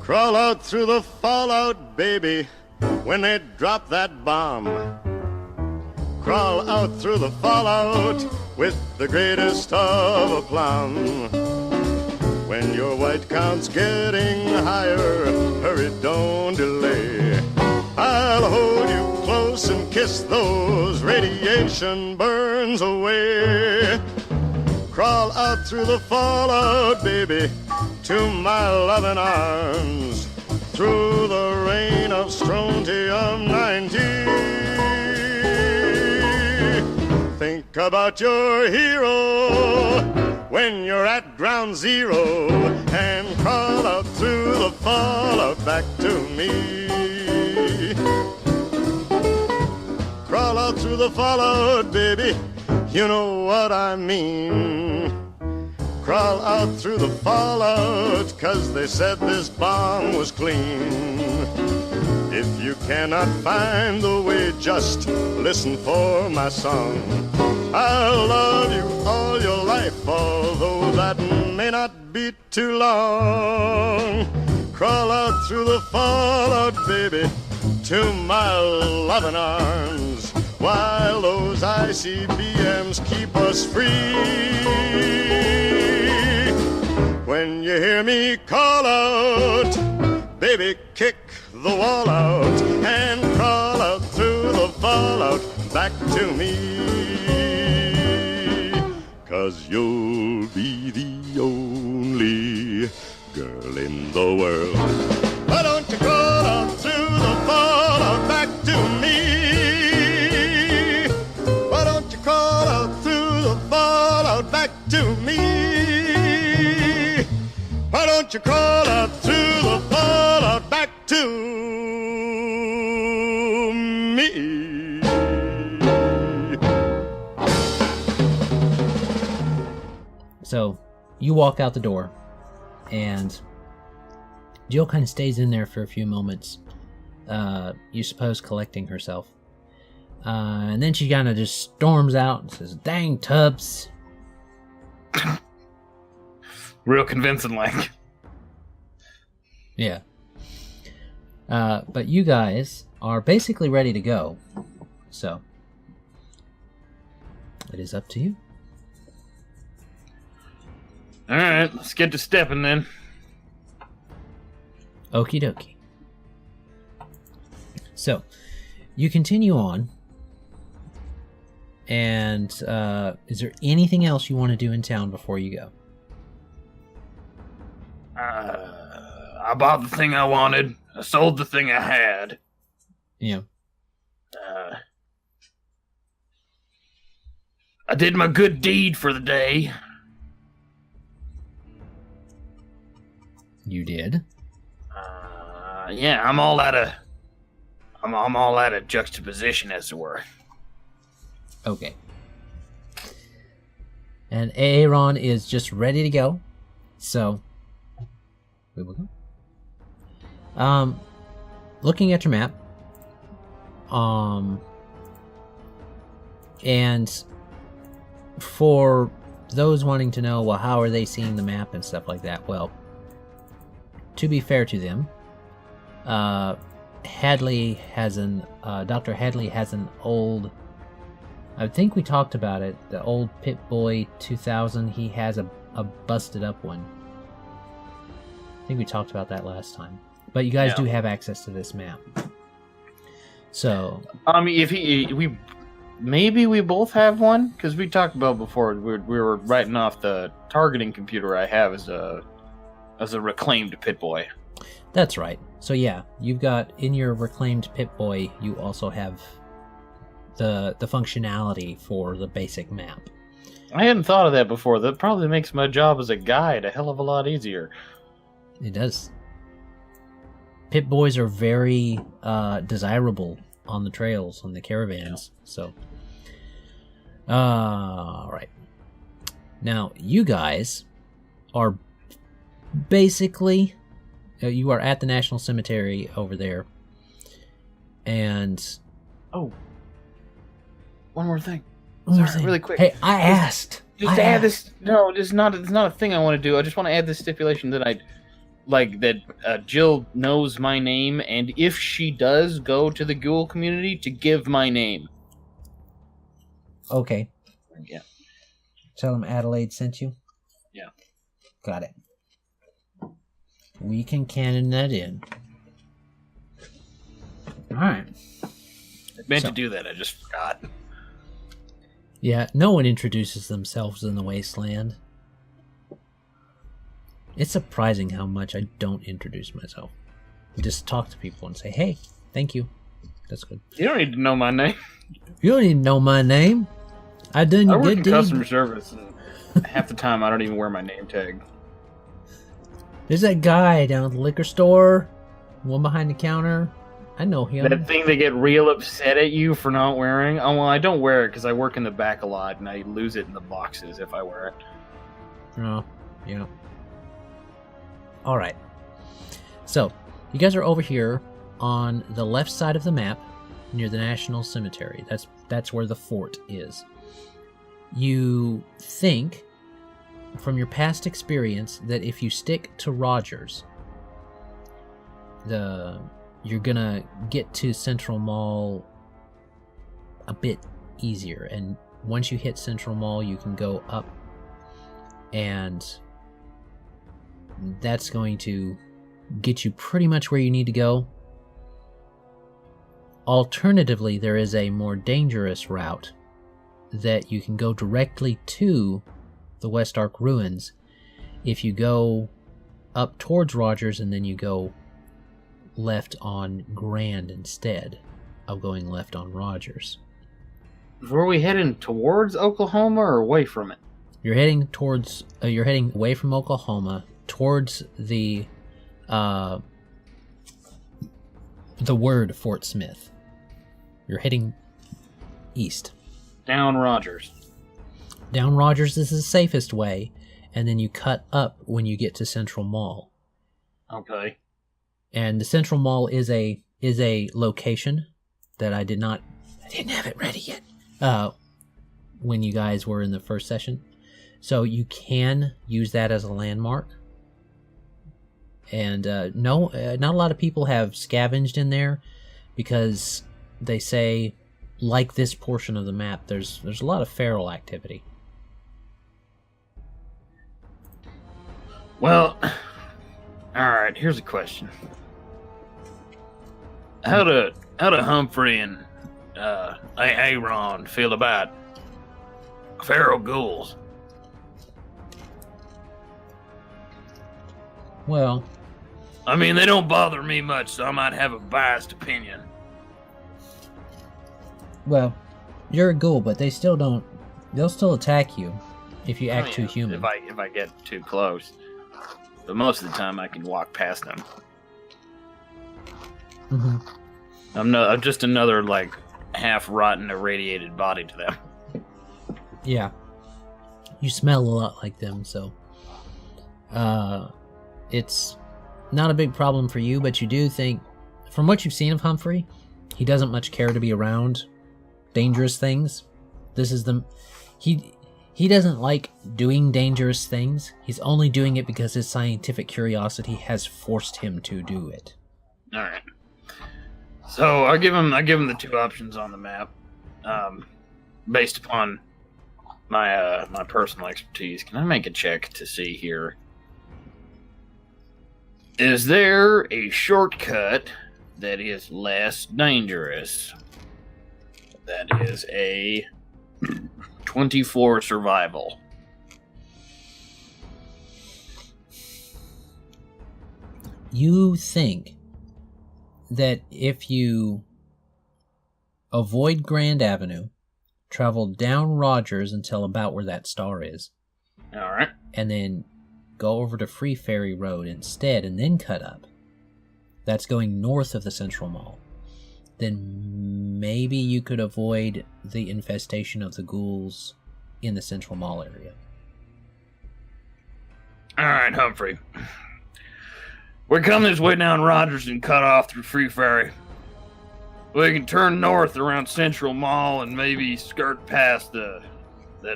Crawl out through the fallout, baby, when they drop that bomb. Crawl out through the fallout with the greatest of aplomb. When your white count's getting higher, hurry, don't delay. I'll hold you close and kiss those radiation burns away. Crawl out through the fallout, baby, to my loving arms, through the rain of strontium 90. Think about your hero when you're at ground zero, and crawl out through the fallout back to me. Crawl crawl out through the fallout, baby. You know what I mean. Crawl out through the fallout, 'cause they said this bomb was clean. If you cannot find the way, just listen for my song. I'll love you all your life, although that may not be too long. Crawl out through the fallout, baby, to my loving arms, while those ICBMs keep us free. When you hear me call out, baby, kick the wall out and crawl out through the fallout back to me. 'Cause you'll be the only girl in the world. Why don't you crawl out through the fallout back to me? Why don't you crawl out through the fallout back to me? Why don't you crawl out through the fallout back to me? So you walk out the door, and Jill kind of stays in there for a few moments, you suppose collecting herself. And then she kind of just storms out and says, "Dang, Tubbs." Real convincing, like. Yeah. But you guys are basically ready to go. So, it is up to you. Alright, let's get to stepping then. Okie dokie. So, you continue on. And is there anything else you want to do in town before you go? I bought the thing I wanted. I sold the thing I had. Yeah. I did my good deed for the day. You did? Yeah, I'm all out of juxtaposition, as it were. Okay. And Aaron is just ready to go. So, we will go. Looking at your map. And for those wanting to know, well, how are they seeing the map and stuff like that? Well, to be fair to them, Hadley has Dr. Hadley has an old, I think we talked about it, the old Pip-Boy 2000, he has a busted up one. I think we talked about that last time. But you guys do have access to this map. So, maybe we both have one, because we talked about before, we were writing off the targeting computer I have as a reclaimed Pip-Boy. That's right. So yeah, you've got in your reclaimed Pip-Boy, you also have the functionality for the basic map. I hadn't thought of that before. That probably makes my job as a guide a hell of a lot easier. It does. Pip-Boys are very desirable on the trails, on the caravans. Yeah. So, all right. Now, you guys are basically, you are at the National Cemetery over there, and one more thing. Sorry, really quick. Hey, I asked. Just to add this. No, it's not a thing I want to do. I just want to add this stipulation that Jill knows my name, and if she does go to the Ghoul community, to give my name. Okay. Yeah. Tell them Adalaide sent you? Yeah. Got it. We can canon that in. Alright. I meant to do that, I just forgot. Yeah, no one introduces themselves in the Wasteland. It's surprising how much I don't introduce myself. I just talk to people and say, hey, thank you. That's good. You don't need to know my name. You don't even know my name. I've done you I work good in deed. customer service, and half the time I don't even wear my name tag. There's that guy down at the liquor store, one behind the counter. I know him. That thing they get real upset at you for not wearing. Oh, well, I don't wear it because I work in the back a lot, and I lose it in the boxes if I wear it. Oh, yeah. All right. So, you guys are over here on the left side of the map near the National Cemetery. That's where the fort is. You think, from your past experience, that if you stick to Rogers, you're gonna get to Central Mall a bit easier. And once you hit Central Mall, you can go up, and that's going to get you pretty much where you need to go. Alternatively, there is a more dangerous route that you can go directly to the West-Ark ruins if you go up towards Rogers and then you go left on Grand instead of going left on Rogers. Were we heading towards Oklahoma or away from it? You're heading towards. You're heading away from Oklahoma towards the word Fort Smith. You're heading east. Down Rogers. Down Rogers is the safest way, and then you cut up when you get to Central Mall. Okay. And the Central Mall is a location that I didn't have it ready yet. When you guys were in the first session, so you can use that as a landmark. And not a lot of people have scavenged in there because they say, like this portion of the map, there's a lot of feral activity. Well, all right. Here's a question: How do Humphrey and Aaron feel about feral ghouls? Well, I mean, they don't bother me much, so I might have a biased opinion. well, you're a ghoul, but they still don't. They'll still attack you if you act too human. If I get too close, but most of the time I can walk past them. Mm-hmm. I'm just another like half rotten, irradiated body to them. Yeah, you smell a lot like them, so it's not a big problem for you. But you do think, from what you've seen of Humphrey, he doesn't much care to be around dangerous things. He doesn't like doing dangerous things. He's only doing it because his scientific curiosity has forced him to do it. All right. So I give him the two options on the map, based upon my my personal expertise. Can I make a check to see here? Is there a shortcut that is less dangerous? That is a 24 survival. You think that if you avoid Grand Avenue, travel down Rogers until about where that star is, All right. and then go over to Free Ferry Road instead and then cut up, that's going north of the Central Mall, then maybe you could avoid the infestation of the ghouls in the Central Mall area. All right, Humphrey. We come this way down Rogers and cut off through Free Ferry. We can turn north around Central Mall and maybe skirt past that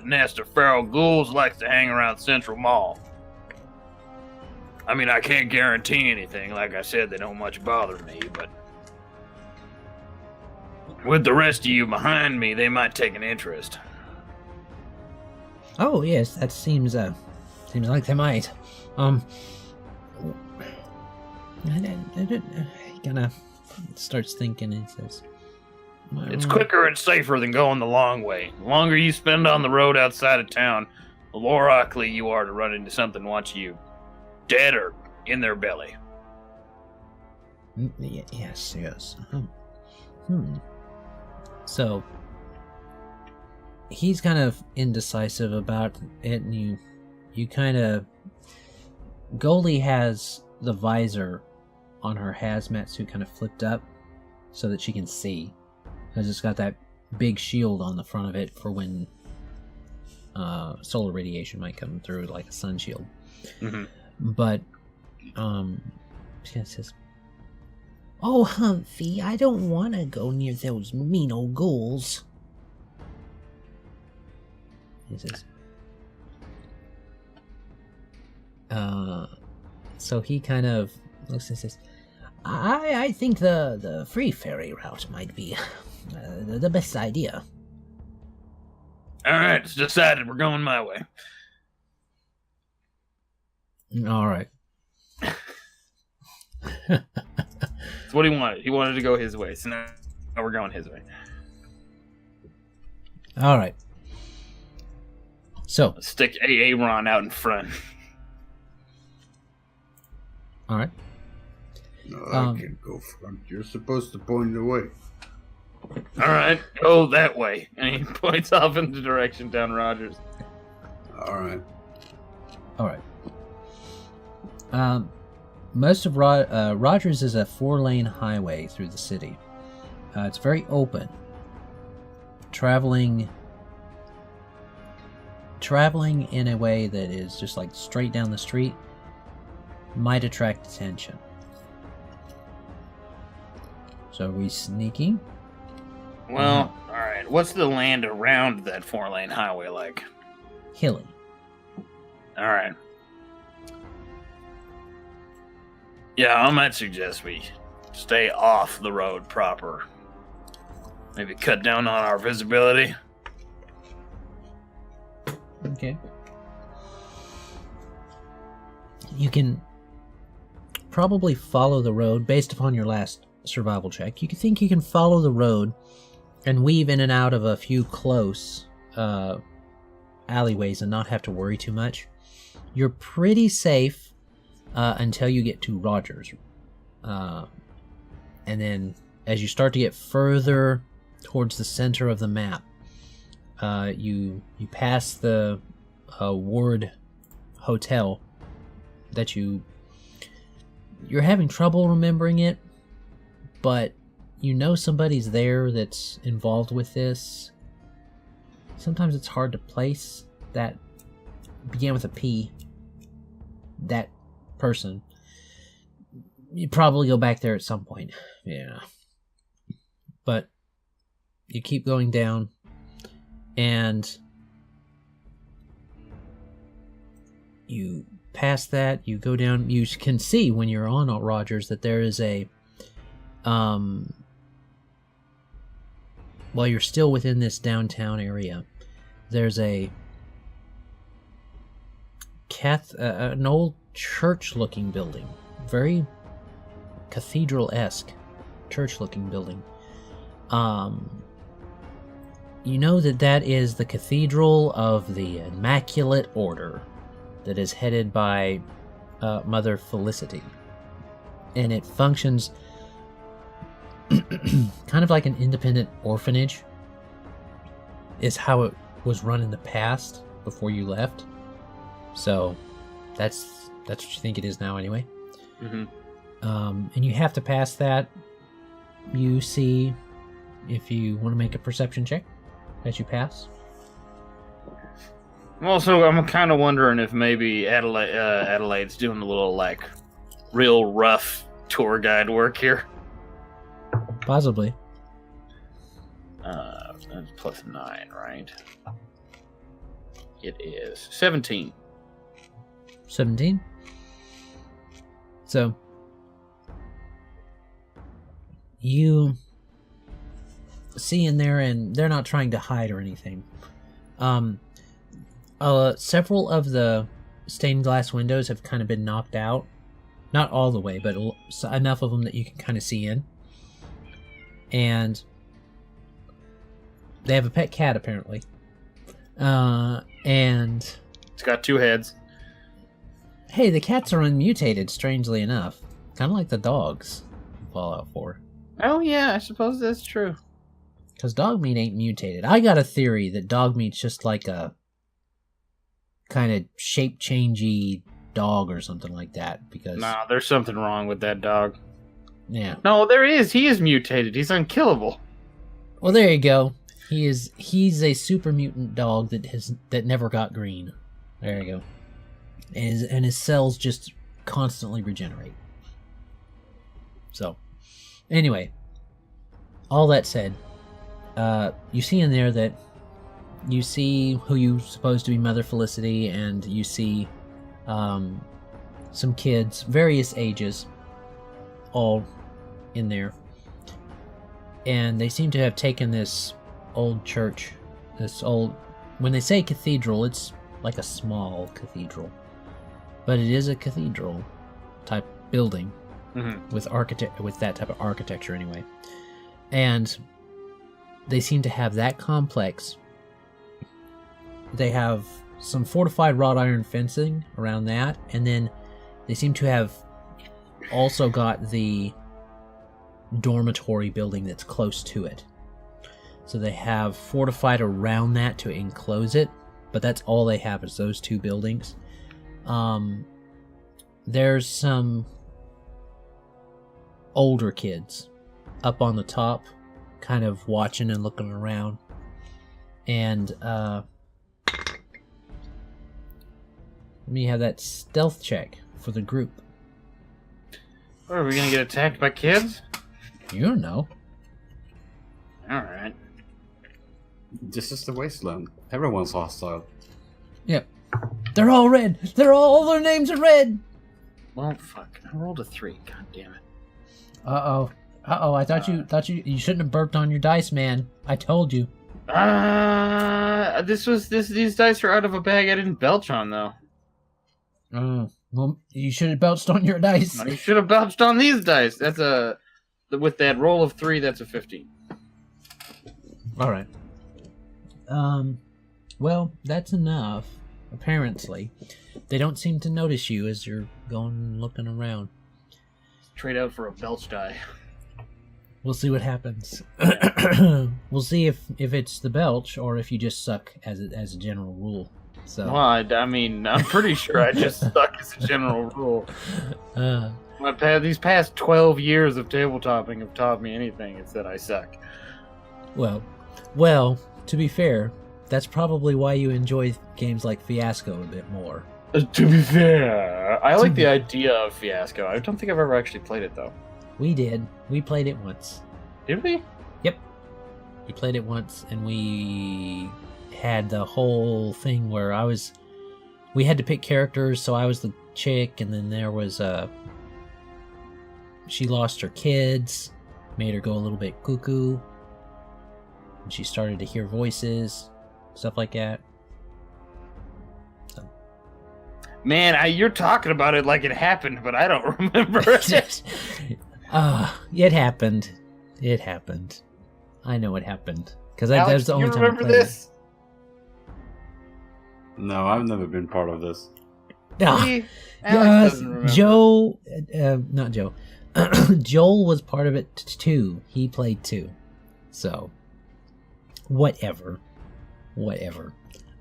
nest of feral ghouls likes to hang around Central Mall. I mean, I can't guarantee anything. Like I said, they don't much bother me, but with the rest of you behind me, they might take an interest. Oh yes, that seems like they might. He kind of starts thinking and says, It's quicker and safer than going the long way. The longer you spend on the road outside of town, the more likely you are to run into something once you dead or in their belly. Yes. So he's kind of indecisive about it, and you kind of... Goldie has the visor on her hazmat suit kind of flipped up, so that she can see, because it's got that big shield on the front of it for when solar radiation might come through, like a sun shield. Mm-hmm. But she says, "Oh, Humphrey, I don't want to go near those mean old ghouls." He says, so he kind of looks and says, I think the free ferry route might be the best idea. Alright, it's decided. We're going my way. Alright. That's what he wanted. He wanted to go his way, so now we're going his way. Alright. So, Let's stick Aaron out in front. alright. No, I can go front. You're supposed to point the way. Alright, go that way. And he points off in the direction down Rogers. Alright. Alright. Most of Rogers is a 4-lane highway through the city. It's very open. Traveling in a way that is just like straight down the street might attract attention. So are we sneaking? Well, alright. What's the land around that 4-lane highway like? Hilly. Alright. Yeah, I might suggest we stay off the road proper. Maybe cut down on our visibility. Okay. You can probably follow the road based upon your last survival check. You can think you can follow the road and weave in and out of a few close alleyways and not have to worry too much. You're pretty safe until you get to Rogers. And then as you start to get further towards the center of the map, you pass the Ward Hotel that you're having trouble remembering it, but you know somebody's there that's involved with this. Sometimes it's hard to place that began with a P. That person. You'd probably go back there at some point. Yeah. But you keep going down, and you pass that, you go down, you can see when you're on Rogers that there is a while you're still within this downtown area, there's an old church-looking building, very cathedral-esque church-looking building. You know that is the Cathedral of the Immaculate Order that is headed by Mother Felicity. And it functions kind of like an independent orphanage, is how it was run in the past before you left. So that's what you think it is now anyway. Mm-hmm. And you have to pass that. You see if you want to make a perception check as you pass. Also, I'm kind of wondering if maybe Adelaide's doing a little, like, real rough tour guide work here. Possibly. That's plus 9, right? It is 17. 17. So you see in there, and they're not trying to hide or anything. Several of the stained glass windows have kind of been knocked out. Not all the way, but enough of them that you can kind of see in. And they have a pet cat, apparently. And It's got 2 heads. hey, the cats are unmutated, strangely enough. Kind of like the dogs in Fallout 4. Oh, yeah, I suppose that's true. Because dog meat ain't mutated. I got a theory that dog meat's just like a kind of shape-changey dog or something like that. Because Nah, there's something wrong with that dog. Yeah. No, there is. He is mutated. He's unkillable. Well, there you go. He's a super mutant dog that never got green. There you go. And his cells just constantly regenerate. So, anyway, all that said, you see in there that you see who you supposed to be Mother Felicity, and you see some kids, various ages, all in there. And they seem to have taken this old church, when they say cathedral, it's like a small cathedral, but it is a cathedral type building with that type of architecture anyway. And they seem to have that complex. They have some fortified wrought iron fencing around that, and then they seem to have also got the dormitory building that's close to it. So they have fortified around that to enclose it, but that's all they have is those two buildings. There's some older kids up on the top, kind of watching and looking around. And let me have that stealth check for the group. Are we gonna get attacked by kids? You don't know. Alright. This is the wasteland. Everyone's hostile. Yep. They're all red. All their names are red. Well, fuck. I rolled a 3. God damn it. Uh-oh. I thought you shouldn't have burped on your dice, man. I told you. These dice are out of a bag I didn't belch on, though. Well, you should have belched on your dice. You should have belched on these dice. That's with that roll of 3, that's a 15. All right. Well, that's enough. Apparently, they don't seem to notice you as you're going looking around. Trade out for a belch die. We'll see what happens. We'll see if it's the belch or if you just suck as a general rule. So. Well, I mean, I'm pretty sure I just suck as a general rule. These past 12 years of tabletopping have taught me anything. It's that I suck. Well, to be fair, that's probably why you enjoy games like Fiasco a bit more. To be fair, I like the idea of Fiasco. I don't think I've ever actually played it, though. We did. We played it once. Did we? Yep. We played it once, and we had the whole thing where we had to pick characters, so I was the chick, and then there was she lost her kids, made her go a little bit cuckoo, and she started to hear voices, stuff like that. So. Man, you're talking about it like it happened, but I don't remember it. It happened. It happened. I know it happened. Because that was the only time I remember played this? No, I've never been part of this. Alex doesn't remember. Joe, not Joe. Joel was part of it too. He played too. So, whatever.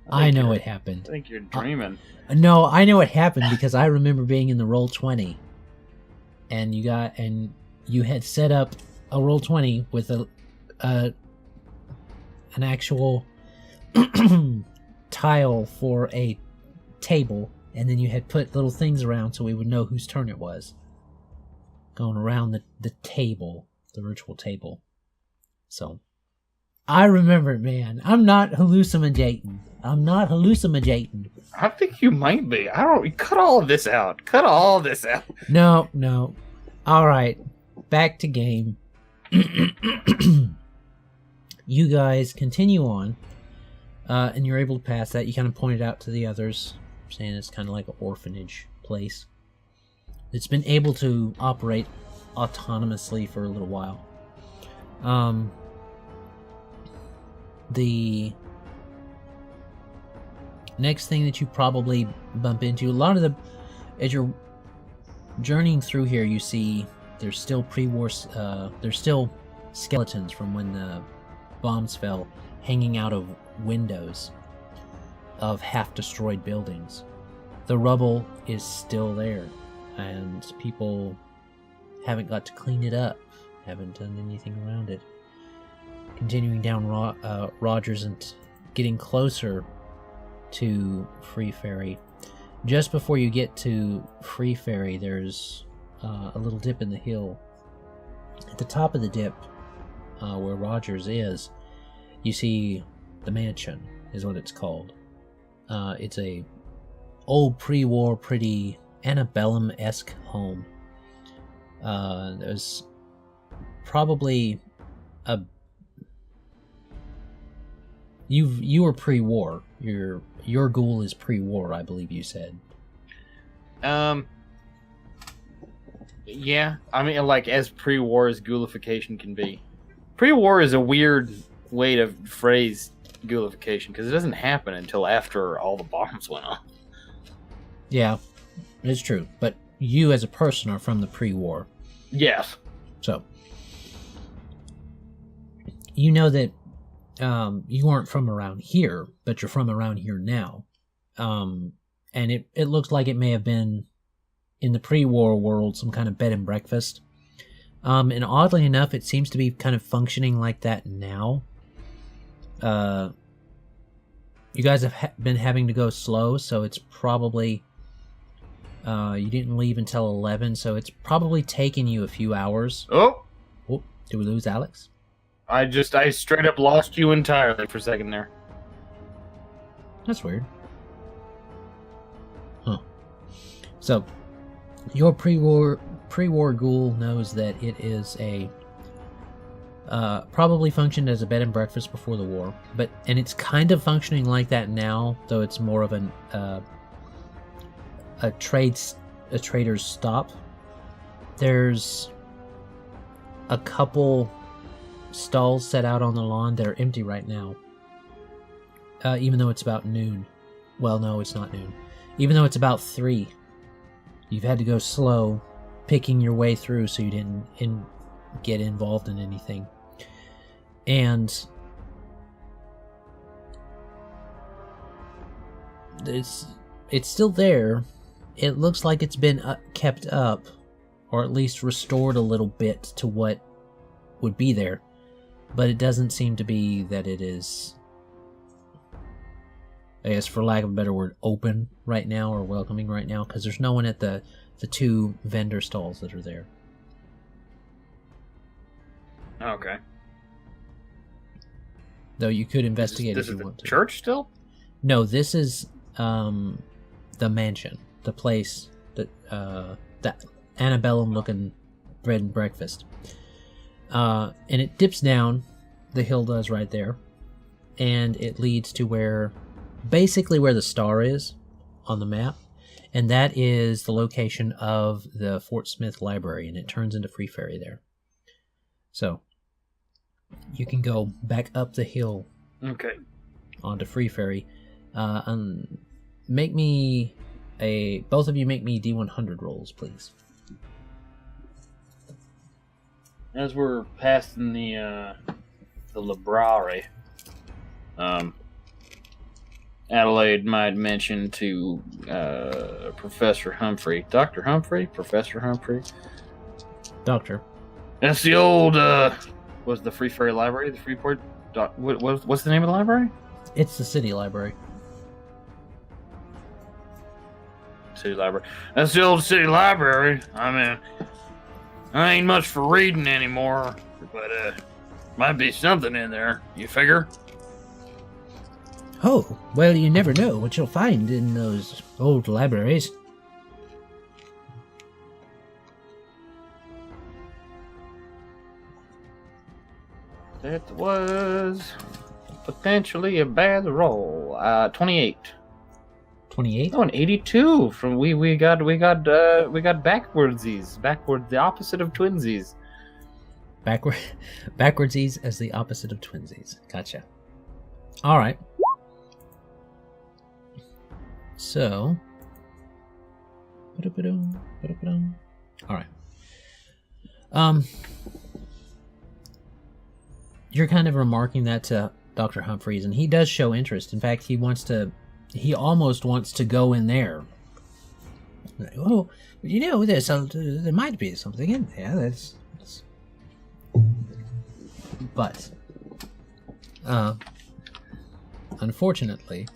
I know it happened. I think you're dreaming. No, I know it happened because I remember being in the Roll20, and you had set up a Roll20 with an actual tile for a table, and then you had put little things around so we would know whose turn it was. Going around the table, the virtual table. So, I remember it, man. I'm not hallucinating. I think you might be. Cut all of this out. No. Alright. Back to game. You guys continue on. And you're able to pass that. You kind of pointed out to the others, saying it's kind of like an orphanage place. It's been able to operate autonomously for a little while. The next thing that you probably bump into, as you're journeying through here, you see there's still there's still skeletons from when the bombs fell hanging out of windows of half-destroyed buildings. The rubble is still there, and people haven't got to clean it up, haven't done anything around it. Continuing down Rogers and getting closer to Free Ferry. Just before you get to Free Ferry, there's a little dip in the hill. At the top of the dip, where Rogers is, you see the mansion, is what it's called. It's a old pre-war, pretty antebellum-esque home. There's probably a... You were pre-war. Your ghoul is pre-war, I believe you said. Yeah. I mean, like, as pre-war as ghoulification can be. Pre-war is a weird way to phrase ghoulification, because it doesn't happen until after all the bombs went off. Yeah, it's true. But you as a person are from the pre-war. Yes. So, you know that you aren't from around here, but you're from around here now. And it looks like it may have been, in the pre-war world, some kind of bed and breakfast. And oddly enough, it seems to be kind of functioning like that now. You guys have been having to go slow, so it's probably... you didn't leave until 11, so it's probably taken you a few hours. Oh! Did we lose Alex? I straight up lost you entirely for a second there. That's weird. Huh. So, your pre-war ghoul knows that it is a... probably functioned as a bed and breakfast before the war, and it's kind of functioning like that now, though it's more of a trader's stop. There's a couple stalls set out on the lawn that are empty right now, even though it's about noon. Well, no, it's not noon. Even though it's about 3, you've had to go slow, picking your way through so you didn't get involved in anything. And it's still there. It looks like it's been kept up, or at least restored a little bit to what would be there. But it doesn't seem to be that it is, I guess for lack of a better word, open right now or welcoming right now, because there's no one at the 2 vendor stalls that are there. Okay. Though you could investigate This if is you the want to. church still? No, this is the mansion, the place that antebellum-looking bread and breakfast. And it dips down, the hill does right there, and it leads to basically where the star is on the map, and that is the location of the Fort Smith Library, and it turns into Free Ferry there. So, you can go back up the hill. Okay. Onto Free Ferry. Both of you make me D100 rolls, please. As we're passing the library, Adalaide might mention to Professor Humphrey, Dr. Humphrey, Professor Humphrey. Doctor. That's the old, was the Free Ferry Library, the Freeport, what's the name of the library? It's the city library. City library. That's the old city library. I mean, I ain't much for reading anymore, but might be something in there. You figure? Oh, well, you never know what you'll find in those old libraries. That was potentially a bad roll. 28. 28? Oh, an 82 from we got backwardsies. Backward, the opposite of twinsies. Backwardsies as the opposite of twinsies. Gotcha. All right. So. All right. You're kind of remarking that to Dr. Humphreys, and he does show interest. In fact, he almost wants to go in there Oh, there might be something in there. But, unfortunately,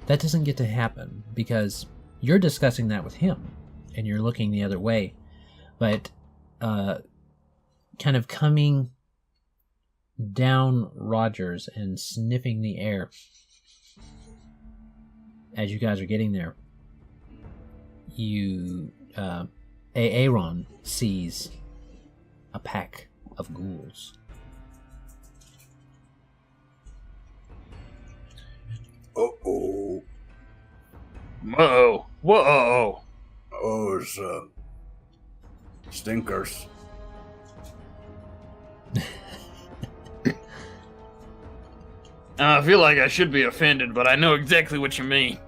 that doesn't get to happen because you're discussing that with him, and you're looking the other way. But, kind of coming down Rogers and sniffing the air as you guys are getting there, Aaron sees a pack of ghouls. Uh-oh. Whoa. Whoa. Oh, it's, stinkers. I feel like I should be offended, but I know exactly what you mean.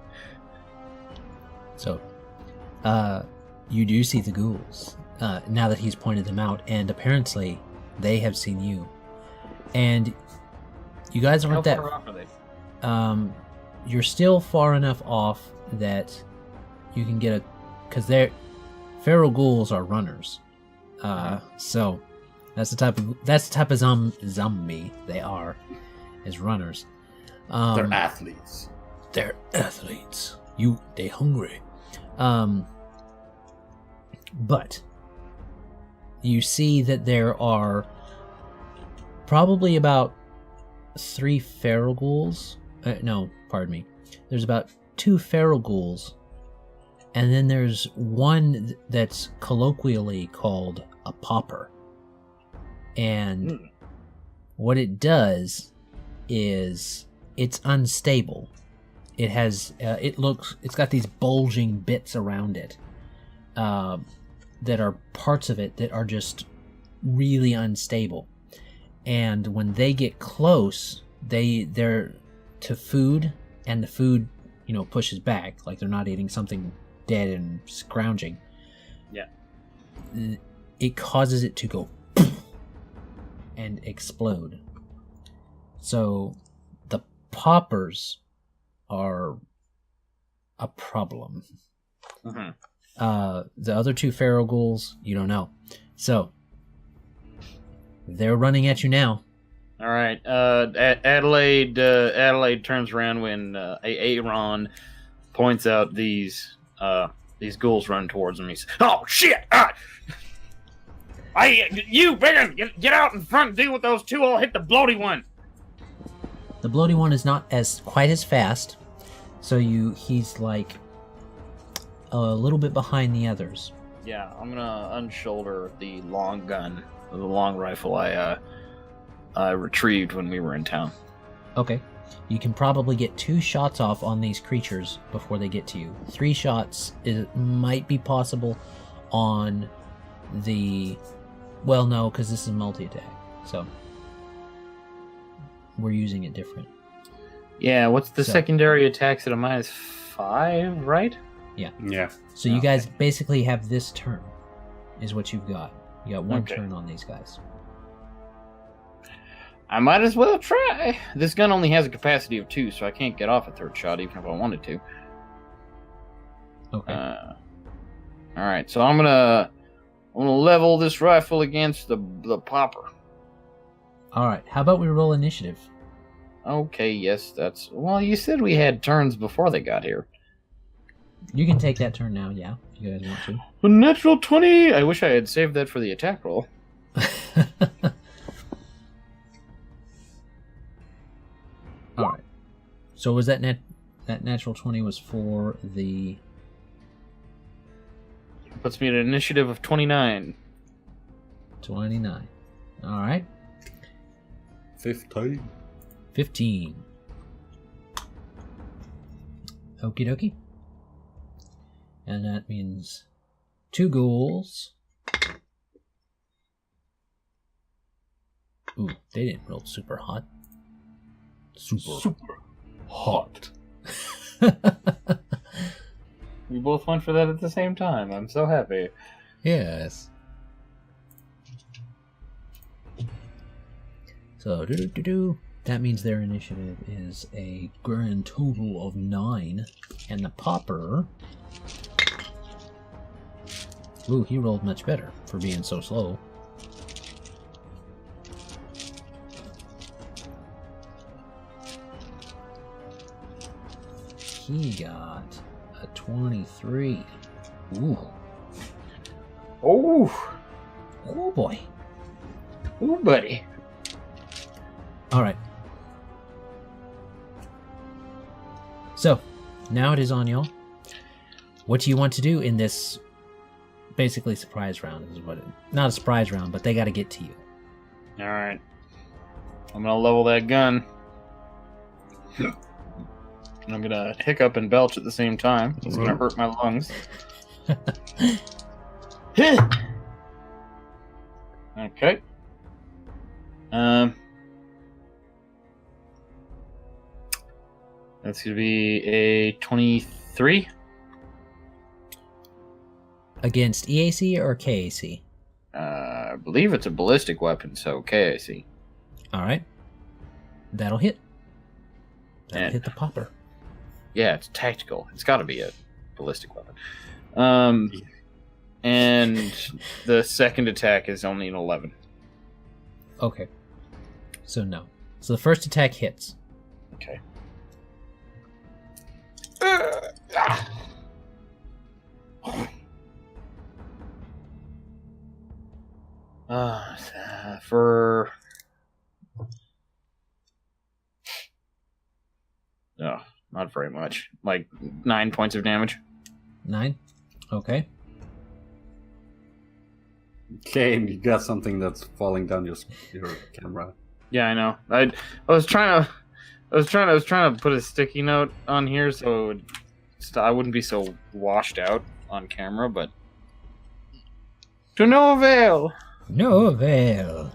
So, you do see the ghouls, now that he's pointed them out, and apparently they have seen you. And you guys aren't How far off are they? You're still far enough off that you can get because they're feral ghouls are runners. So that's the type of zombie they are, is runners. They're athletes. They're athletes. They hungry. But you see that there are probably about 3 feral ghouls. No, pardon me. There's about 2 feral ghouls, and then there's one that's colloquially called a pauper. And what it does is it's unstable. It has it's got these bulging bits around it that are parts of it that are just really unstable. And when they get close, they're to food, and the food, pushes back, like they're not eating something dead and scrounging. Yeah. It causes it to go and explode. So the poppers are a problem. Mm-hmm. The other 2 feral ghouls, you don't know. So they're running at you now. All right. Adalaide turns around when Aaron points out these ghouls run towards him. He says, "Oh shit! You, Baron, get out in front and deal with those 2. I'll hit the bloaty one." The bloaty one is not quite as fast, so he's like a little bit behind the others. Yeah, I'm gonna unshoulder the long gun, the long rifle I retrieved when we were in town. Okay. You can probably get 2 shots off on these creatures before they get to you. 3 shots might be possible on the... Well, no, because this is multi-attack, so we're using it different. Yeah, what's the secondary attacks at a -5, right? Yeah. Yeah. So you guys basically have this turn, is what you've got. You got 1 turn on these guys. I might as well try. This gun only has a capacity of 2, so I can't get off a 3rd shot even if I wanted to. Okay. All right, so I'm gonna level this rifle against the popper. All right. How about we roll initiative? Okay, yes, that's... Well, you said we had turns before they got here. You can take that turn now, yeah, if you guys want to. A natural 20! I wish I had saved that for the attack roll. All right. So was that natural 20 was for the... Puts me at an initiative of 29. 29. All right. 15. 15. Okie dokie. And that means 2 ghouls. Ooh, they didn't roll super hot. Super hot. We both went for that at the same time. I'm so happy. Yes. So, That means their initiative is a grand total of 9. And the popper... Ooh, he rolled much better for being so slow. He got a 23. Ooh. Oh. Oh boy. Ooh, buddy. Alright. So, now it is on y'all. What do you want to do in this basically surprise round? Is what not a surprise round, but they got to get to you. Alright. I'm going to level that gun. And I'm going to hiccup and belch at the same time. It's going to hurt my lungs. Okay. That's going to be a 23. Against EAC or KAC? I believe it's a ballistic weapon, so KAC. Alright. That'll hit. That'll And- hit the popper. Yeah, it's tactical. It's got to be a ballistic weapon. And the second attack is only an 11. Okay. So no. So the first attack hits. Okay. For no, not very much. Like 9 points of damage. 9. Okay. Kane, you got something that's falling down your camera. Yeah, I know. I was trying to put a sticky note on here so it would I wouldn't be so washed out on camera, but to no avail. No avail.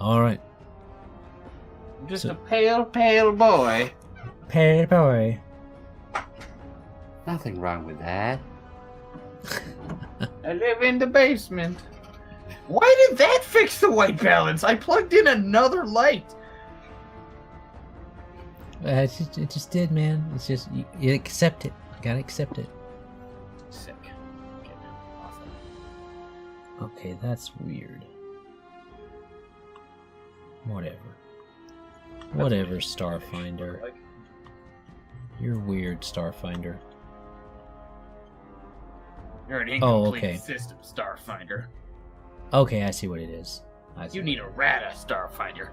Alright. I'm just a pale boy. Pale boy. Nothing wrong with that. I live in the basement. Why did that fix the white balance? I plugged in another light. It just did, man. It's just, you accept it. You gotta accept it. Sick. Okay, awesome. Okay, that's weird. Whatever. Whatever, Starfinder. You're weird, Starfinder. You're an Oh, incomplete okay. system, Starfinder. Okay, I see what it is. I see. You need a rata, Starfinder.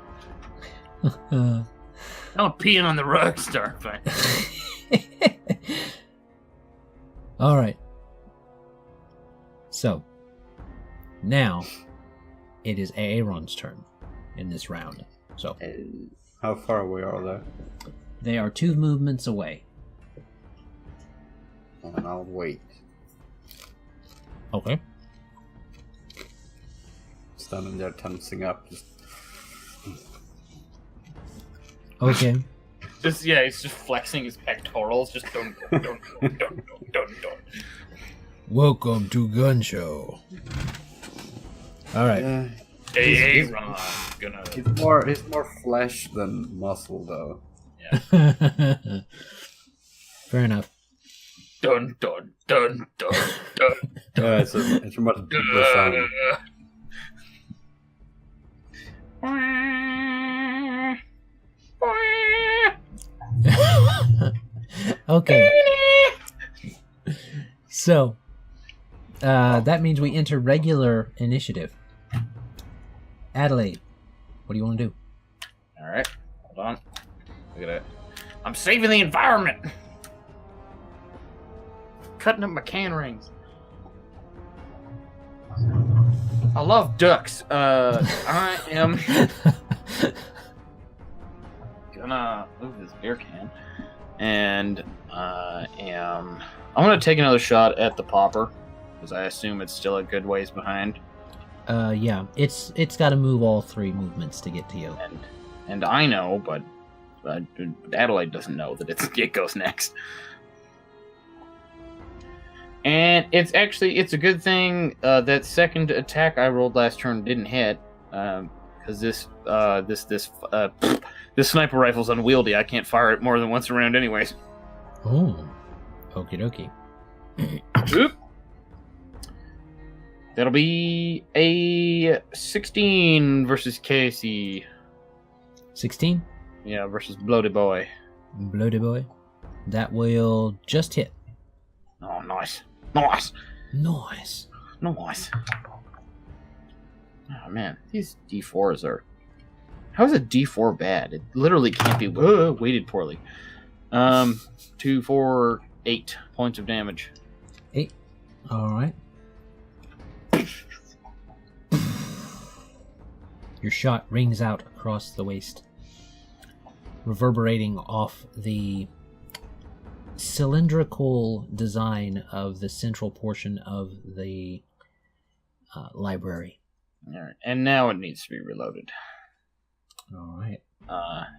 Don't peeing on the rug, Starfinder. Alright. So, now, it is Aaron's turn in this round. So, How far away are they? they are 2 movements away. And I'll wait. Okay. Standing there tensing up. Just... Okay. Just he's just flexing his pectorals. Just don't. Welcome to Gun Show. Alright. Hey, Ron, gonna. It's more flesh than muscle, though. Fair enough. Dun. Yeah, it's a much deeper sound. Okay. So, that means we enter regular initiative. Adalaide, what do you want to do? Alright, hold on. Look at it. I'm saving the environment! Cutting up my can rings. I love ducks. I am gonna move this beer can. And I'm gonna take another shot at the popper. Because I assume it's still a good ways behind. Yeah, it's got to move all 3 movements to get to you. And I know, but Adalaide doesn't know that it goes next. And it's a good thing that second attack I rolled last turn didn't hit, because because this sniper rifle's unwieldy. I can't fire it more than once around, anyways. Oh, okie dokie. Oop. That'll be a 16 versus Casey. 16? Yeah, versus Bloody Boy. Bloody boy. That will just hit. Oh, nice. Nice. Nice. Nice. Oh, man. These D4s are... How is a D4 bad? It literally can't be weighted poorly. 2, 4, 8 points of damage. 8. Alright. Your shot rings out across the waist, reverberating off the cylindrical design of the central portion of the library. All right. And now it needs to be reloaded. Alright.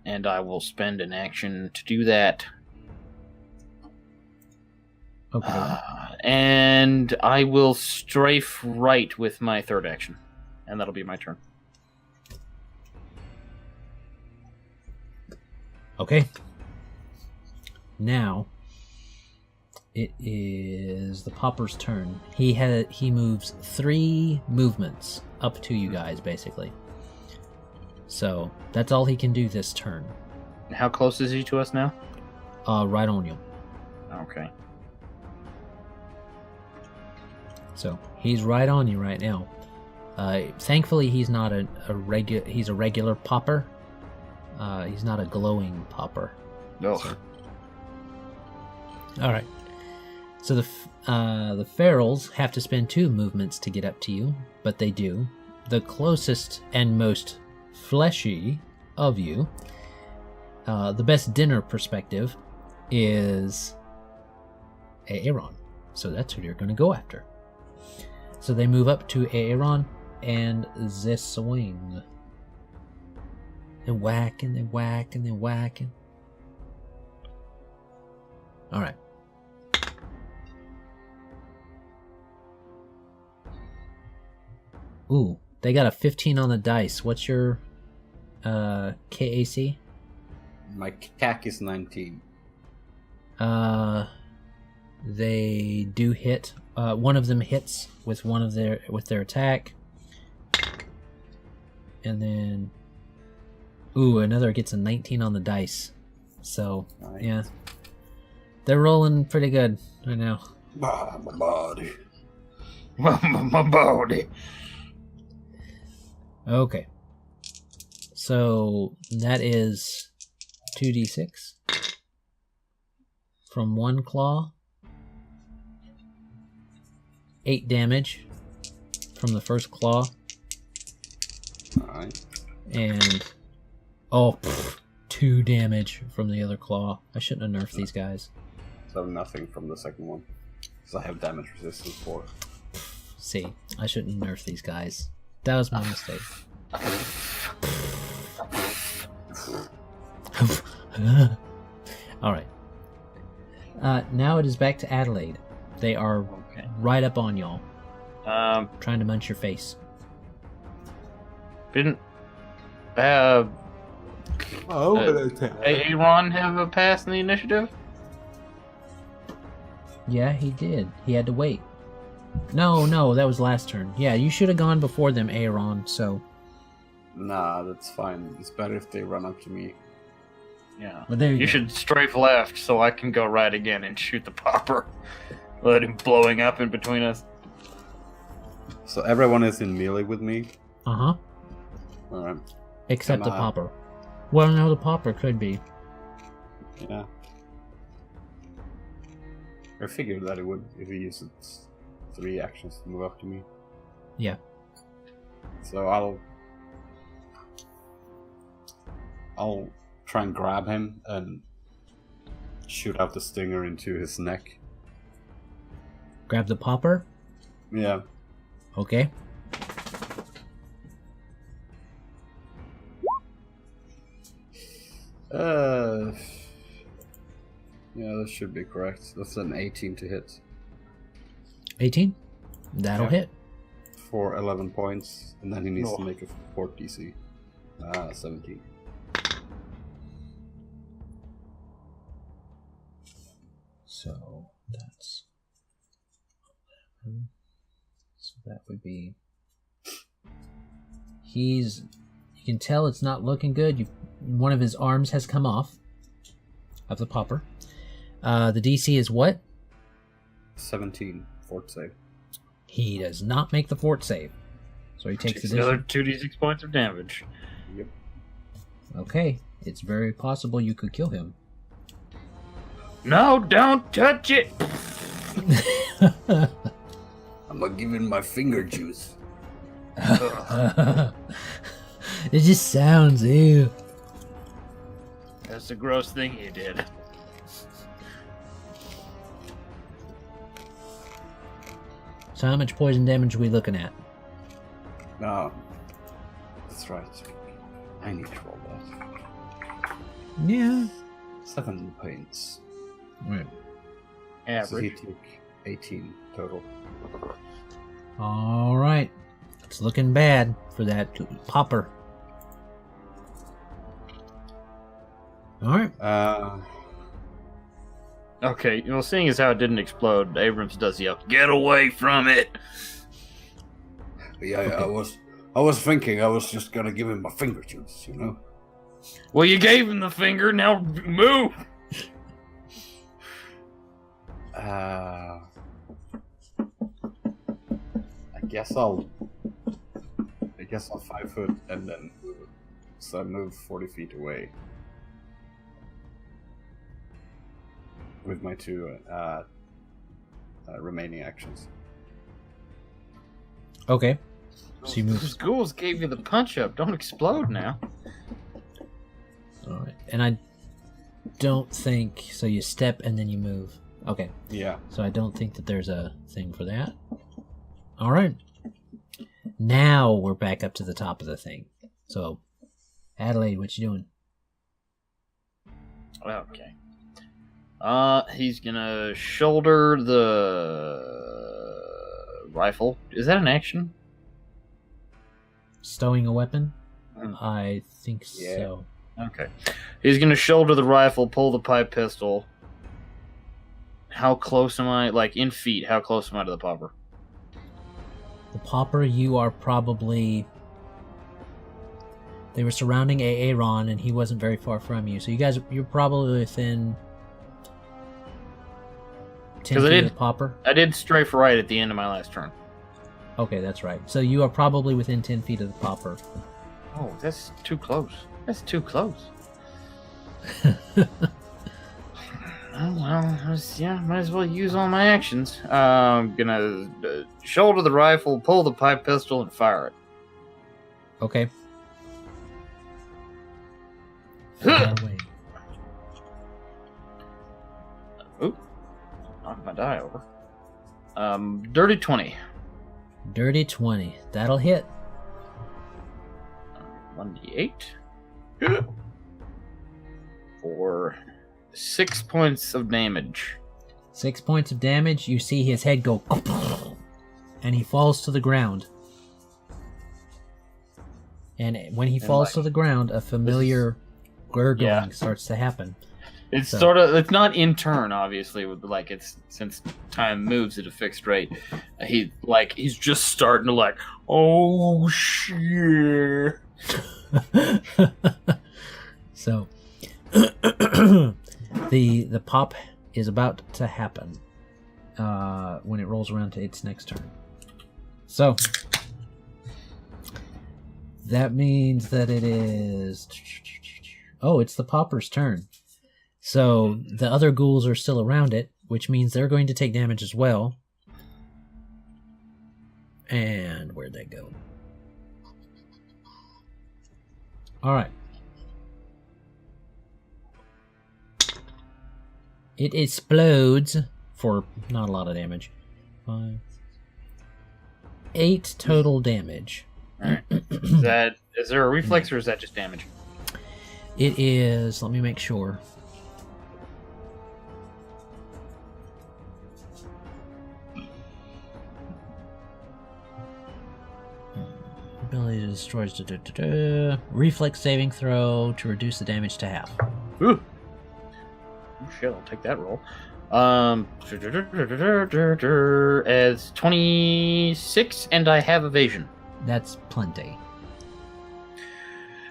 And I will spend an action to do that. Okay. And I will strafe right with my third action. And that'll be my turn. Okay. Now it is the Popper's turn. He moves 3 movements up to you guys, basically. So that's all he can do this turn. How close is he to us now? Right on you. Okay. So he's right on you right now. Thankfully, he's not a regular. He's a regular popper. He's not a glowing popper. No. So. All right. So the ferals have to spend 2 movements to get up to you, but they do. The closest and most fleshy of you, the best dinner perspective, is Aaron. So that's who you're going to go after. So they move up to Aaron and they swing. They're whacking, they're whacking, they're whacking. Alright. Ooh, they got a 15 on the dice. What's your KAC? My CAC is 19. They do hit. One of them hits with their attack. And then another gets a 19 on the dice. So, Nice. yeah. They're rolling pretty good right now. Ah, my body. My body. Okay. So, that is 2d6 from one claw. 8 damage from the first claw. Alright. And 2 damage from the other claw. I shouldn't have nerfed these guys. So nothing from the second one. Because I have damage resistance 4. See, I shouldn't nerf these guys. That was my mistake. Alright. Now it is back to Adalaide. They are right up on y'all. Trying to munch your face. Didn't Oh, Aaron have a pass in the initiative? Yeah, he did. He had to wait. No, that was last turn. Yeah, you should have gone before them, Aaron, so... Nah, that's fine. It's better if they run up to me. Yeah. Well, there you You go. should strafe left so I can go right again and shoot the popper. Let him blowing up in between us. So everyone is in melee with me? Uh-huh. Alright. Except the Come on. popper. Well, no, the popper could be. Yeah. I figured that it would if he uses 3 actions to move up to me. Yeah. So I'll try and grab him and shoot out the stinger into his neck. Grab the popper. Yeah. Okay. Yeah, that should be correct. That's an 18 to hit 18. That'll Yeah. hit. for 11 points, and then he needs to make a 4 DC. 17. So that's... So that would be... He's... You can tell it's not looking good. One of his arms has come off of the popper. The DC is what? 17. Fort save. He does not make the fort save. So he takes another 2d6 points of damage. Yep. Okay. It's very possible you could kill him. No, don't touch it! I'm gonna give him my finger juice. It just sounds ew. That's a gross thing he did. So how much poison damage are we looking at? No. That's right. I need to roll that. Yeah. 7 points. Right. So he Average. took 18 total. All right. It's looking bad for that popper. All right. Okay, well, seeing as how it didn't explode, Abrams does yell, "Get away from it!" Yeah, I was thinking I was just gonna give him my finger juice, you know? Well, you gave him the finger, now move! I guess I'll 5 foot and then move. So I move 40 feet away with my 2 remaining actions. Okay. So you move. Those ghouls gave you the punch up. Don't explode now. All right. And I don't think so. You step and then you move. Okay. Yeah. So I don't think that there's a thing for that. All right. Now we're back up to the top of the thing. So, Adalaide, what you doing? Okay. He's gonna shoulder the rifle. Is that an action? Stowing a weapon? Mm. I think so. Okay. He's gonna shoulder the rifle, pull the pipe pistol. How close am I? Like, in feet, how close am I to the popper? The popper, you are probably... They were surrounding Aaron, and he wasn't very far from you. So you're probably within 10 feet of the popper. I did strafe right at the end of my last turn. Okay, that's right. So you are probably within 10 feet of the popper. Oh, that's too close. That's too close. Oh, well, might as well use all my actions. I'm gonna shoulder the rifle, pull the pipe pistol, and fire it. Okay. Fire away. Oop. Knocked my die over. Dirty 20. Dirty 20. That'll hit. 1d8. For 6 points of damage. 6 points of damage. You see his head go... And he falls to the ground. And when he falls to the ground, a familiar gurgling starts to happen. It's sort of, it's not in turn, obviously, with like, it's, since time moves at a fixed rate, he's just starting to like, oh shit. So the pop is about to happen when it rolls around to its next turn. So that means that it is... Oh, it's the popper's turn. So the other ghouls are still around it, which means they're going to take damage as well. And where'd they go? Alright. It explodes for not a lot of damage. 8 total damage. Alright. Is there a reflex or is that just damage? It is, let me make sure. ability to destroy. Reflex saving throw to reduce the damage to half. Ooh. Oh, shit, I'll take that roll. As 26, and I have evasion. That's plenty.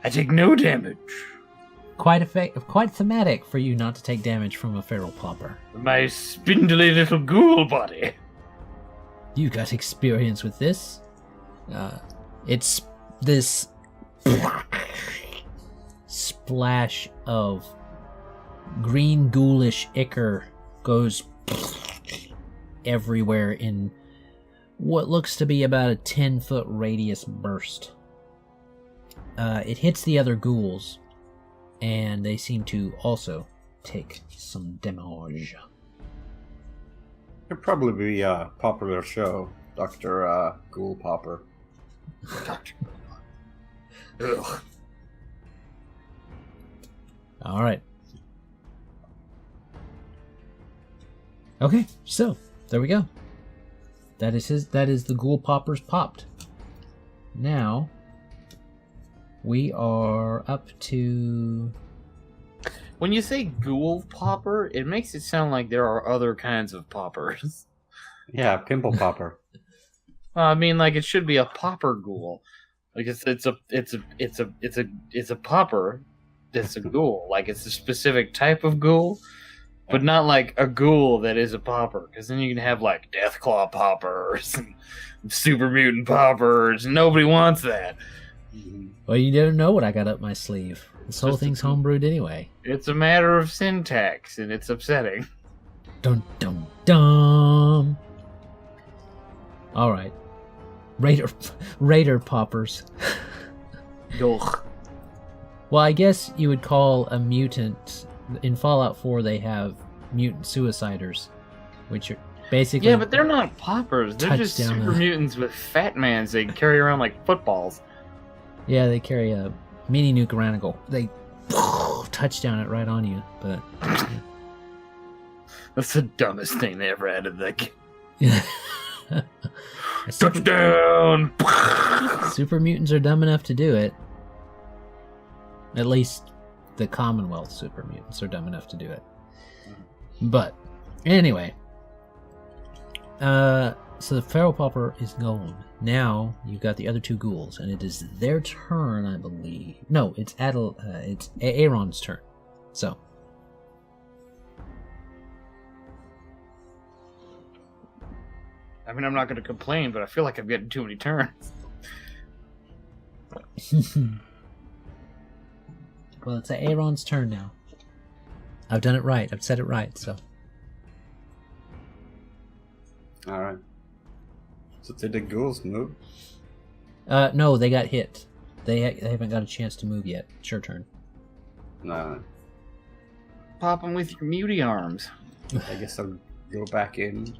I take no damage. Quite thematic for you not to take damage from a feral popper. My spindly little ghoul body. You got experience with this. It's this splash of green ghoulish ichor goes everywhere in what looks to be about a 10-foot radius burst. It hits the other ghouls, and they seem to also take some damage. Could probably be a popular show, Dr. Ghoul Popper. Ugh. All right. Okay, so there we go. That is the Ghoul Poppers popped. Now we are up to. When you say ghoul popper, it makes it sound like there are other kinds of poppers. Yeah, Pimple Popper. I mean, like it should be a popper ghoul. Like it's a popper that's a ghoul. Like it's a specific type of ghoul, but not like a ghoul that is a popper. Because then you can have like Deathclaw poppers and super mutant poppers. Nobody wants that. Well, you don't know what I got up my sleeve. This whole thing's homebrewed anyway. It's a matter of syntax, and it's upsetting. Dun dun dun. All right, Raider poppers. Ugh. Well, I guess you would call a mutant. In Fallout 4, they have mutant suiciders, which are basically. Yeah, but they're not poppers. They're just touchdown super mutants with fat mans they carry around like footballs. Yeah, they carry a mini nuke around. They touchdown it right on you. But That's the dumbest thing they ever added to that game. yeah. Touchdown! Super mutants are dumb enough to do it. At least the Commonwealth super mutants are dumb enough to do it. But anyway, so the feral popper is gone. Now you've got the other two ghouls, and it is their turn, I believe. No, it's it's Aaron's turn. So. I mean, I'm not going to complain, but I feel like I'm getting too many turns. Well, it's Aaron's turn now. I've done it right. I've said it right, so. Alright. So did the ghouls move? No, they got hit. They haven't got a chance to move yet. It's your turn. No. Pop them with your muty arms. I guess I'll go back in,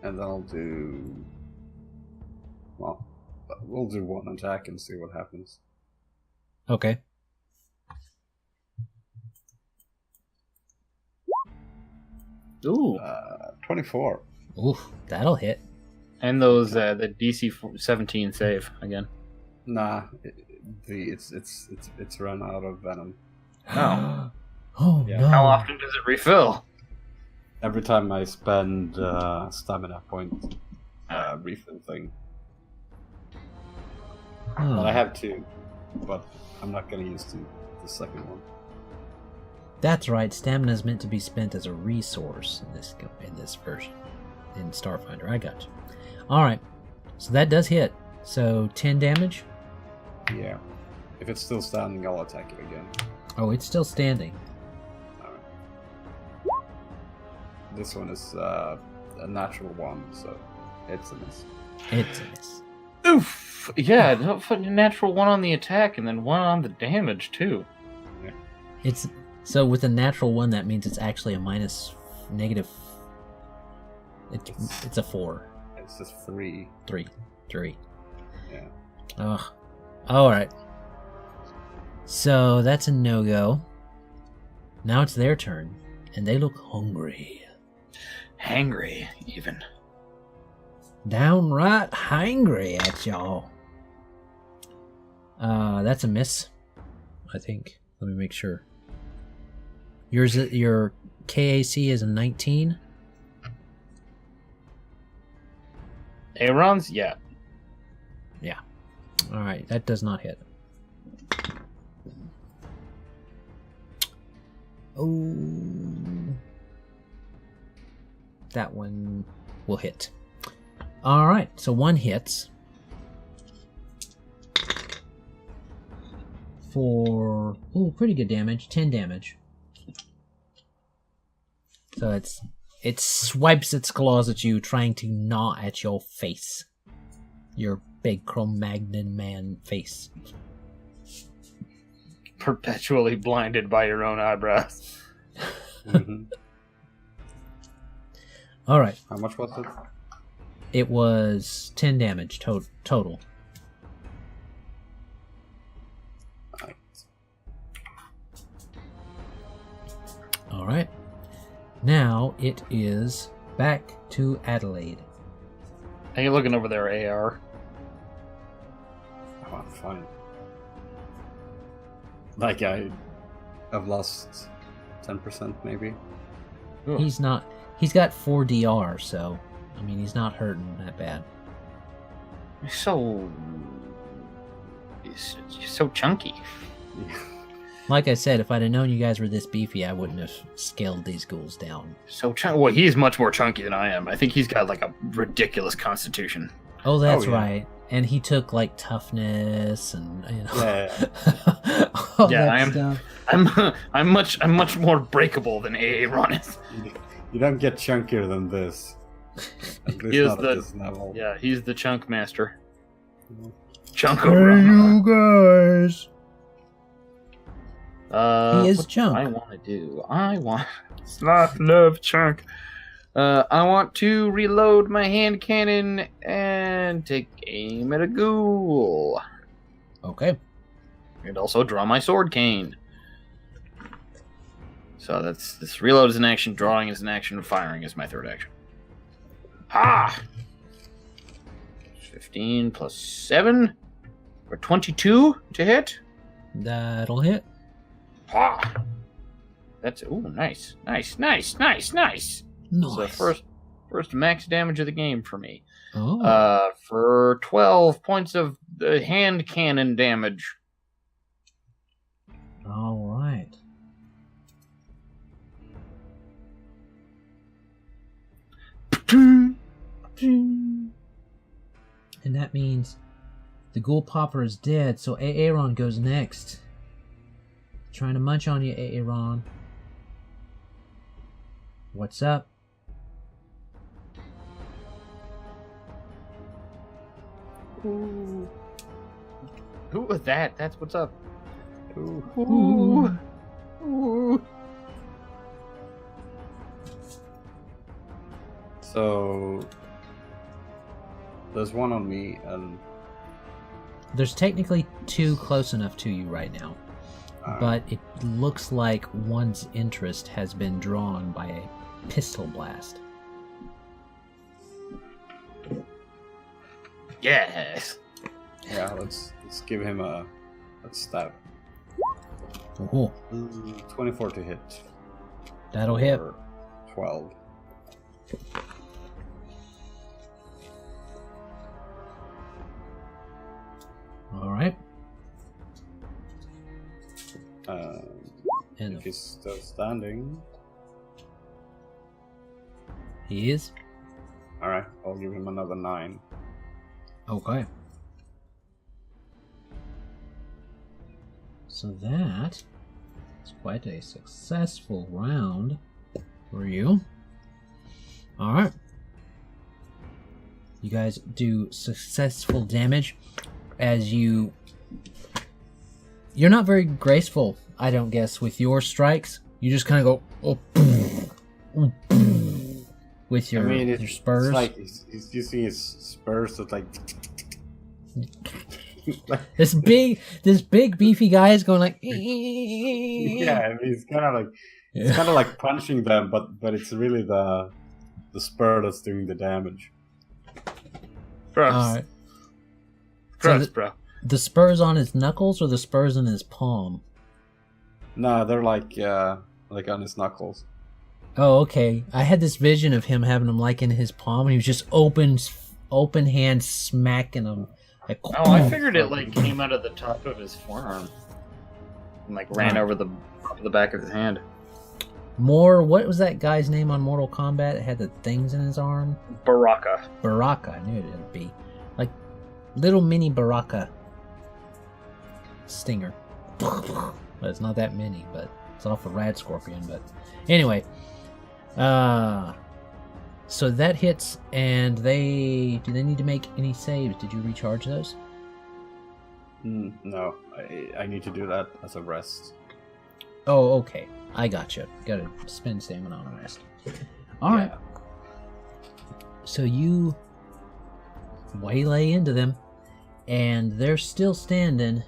and then I'll do... Well, we'll do one attack and see what happens. Okay. Ooh. 24. Oof, that'll hit. And those, the DC 17 save again. Nah, it's run out of venom. Oh. Oh, Yeah. no. How often does it refill? Every time I spend stamina point refill thing. Oh. Well, I have two, but I'm not going to use the second one. That's right. Stamina is meant to be spent as a resource in this version in Starfinder. I got you. All right, so that does hit. So 10 damage. Yeah. If it's still standing, I'll attack it again. Oh, it's still standing. Alright. This one is a natural one, so it's a miss. It's a miss. Oof! Yeah, don't put a natural one on the attack and then one on the damage, too. It's so with a natural one, that means it's actually a negative. It's a 4. It's just 3. 3. Yeah. Ugh. All right. So that's a no-go. Now it's their turn, and they look hungry. Hangry, even. Downright hangry at y'all. That's a miss, I think. Let me make sure. Your KAC is a 19. Aaron's? Yeah. Yeah. All right, that does not hit. Oh, that one will hit. All right, so one hits for pretty good damage, 10 damage. So it swipes its claws at you, trying to gnaw at your face, your big Cro-Magnon man face. Perpetually blinded by your own eyebrows. All right. How much was it? It was 10 damage total. Right. All right. Now it is back to Adalaide. Are you looking over there, AR? Oh, I'm fine. Like I've lost 10% maybe. Ugh. He's got 4 DR, so I mean he's not hurting that bad. You're so chunky. Like I said, if I'd have known you guys were this beefy, I wouldn't have scaled these ghouls down. So chunky. Well, he's much more chunky than I am. I think he's got like a ridiculous constitution. Oh, that's Oh, yeah. right. And he took like toughness and Yeah. all Yeah, that stuff. I'm much more breakable than Aaron is. You don't get chunkier than this. At least He is not at this level. Yeah, he's the chunk master. Chunk Hey, around. you guys. He is what chunk. I want to do. It's not love chunk. I want to reload my hand cannon and take aim at a ghoul, Okay. and also draw my sword cane. So this reload is an action, drawing is an action, firing is my third action. Ha! 15 plus 7 for 22 to hit. That'll hit. Ha! That's nice. Nice. So first max damage of the game for me. Oh. For 12 points of hand cannon damage. All right. And that means the ghoul popper is dead, so Aaron goes next. Trying to munch on you, Aaron. What's up? Ooh. Who was that? That's what's up. Ooh. Ooh. So there's one on me, and There's technically 2 close enough to you right now, but it looks like one's interest has been drawn by a pistol blast. Yes. yeah, let's give him a stab. Oh, 24 to hit. that'll hit. Or 12. All right. And If he's still standing, he is. all right, I'll give him another 9. Okay. So that is quite a successful round for you. Alright. You guys do successful damage as you're not very graceful, I don't guess, with your strikes. You just kind of go with your, your spurs. It's like he's using his spurs to like. This big beefy guy is going like. Yeah, I mean, it's kind of like punching them, but it's really the spur that's doing the damage. Gross. All right. Gross, So bro. The spurs on his knuckles or the spurs in his palm? No, they're like on his knuckles. Oh, okay. I had this vision of him having them like in his palm, and he was just open hand smacking them. Like, Oh, I figured it like came out of the top of his forearm and like ran over the back of his hand. What was that guy's name on Mortal Kombat that had the things in his arm? Baraka. Baraka, I knew it would be. Like, little mini Baraka stinger. But it's not that many, but it's off a Rad Scorpion. But anyway, so that hits, and do they need to make any saves? Did you recharge those? No, I need to do that as a rest. Oh, okay. I gotcha. Gotta spend stamina on a rest. Alright. So you waylay into them, and they're still standing,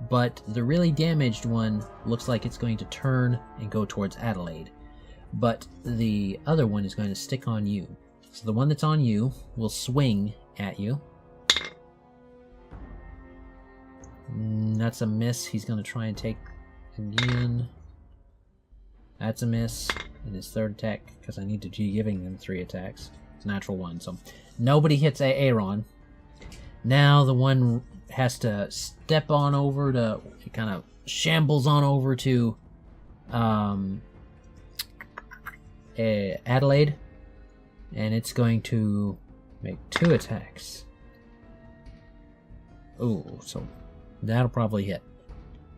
but the really damaged one looks like it's going to turn and go towards Adalaide. But the other one is going to stick on you. So the one that's on you will swing at you. That's a miss. He's going to try and take again. That's a miss. And his third attack, because I need to be giving them 3 attacks. It's a natural 1, so nobody hits Aaron. Now the one has to step on over to, it kind of shambles on over to Adalaide, and it's going to make 2 attacks. Ooh, so that'll probably hit.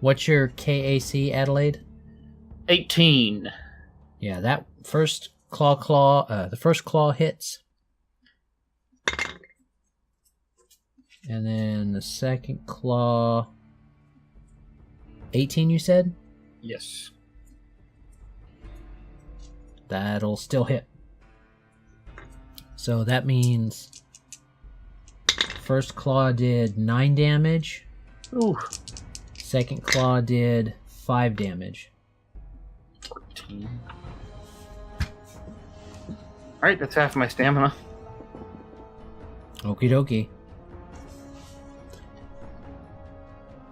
What's your KAC, Adalaide? 18. Yeah, that first the first claw hits. And then the second claw, 18 you said? Yes. That'll still hit. So that means first claw did 9 damage. Ooh. Second claw did 5 damage. 14. Alright, that's half my stamina. Okie dokie.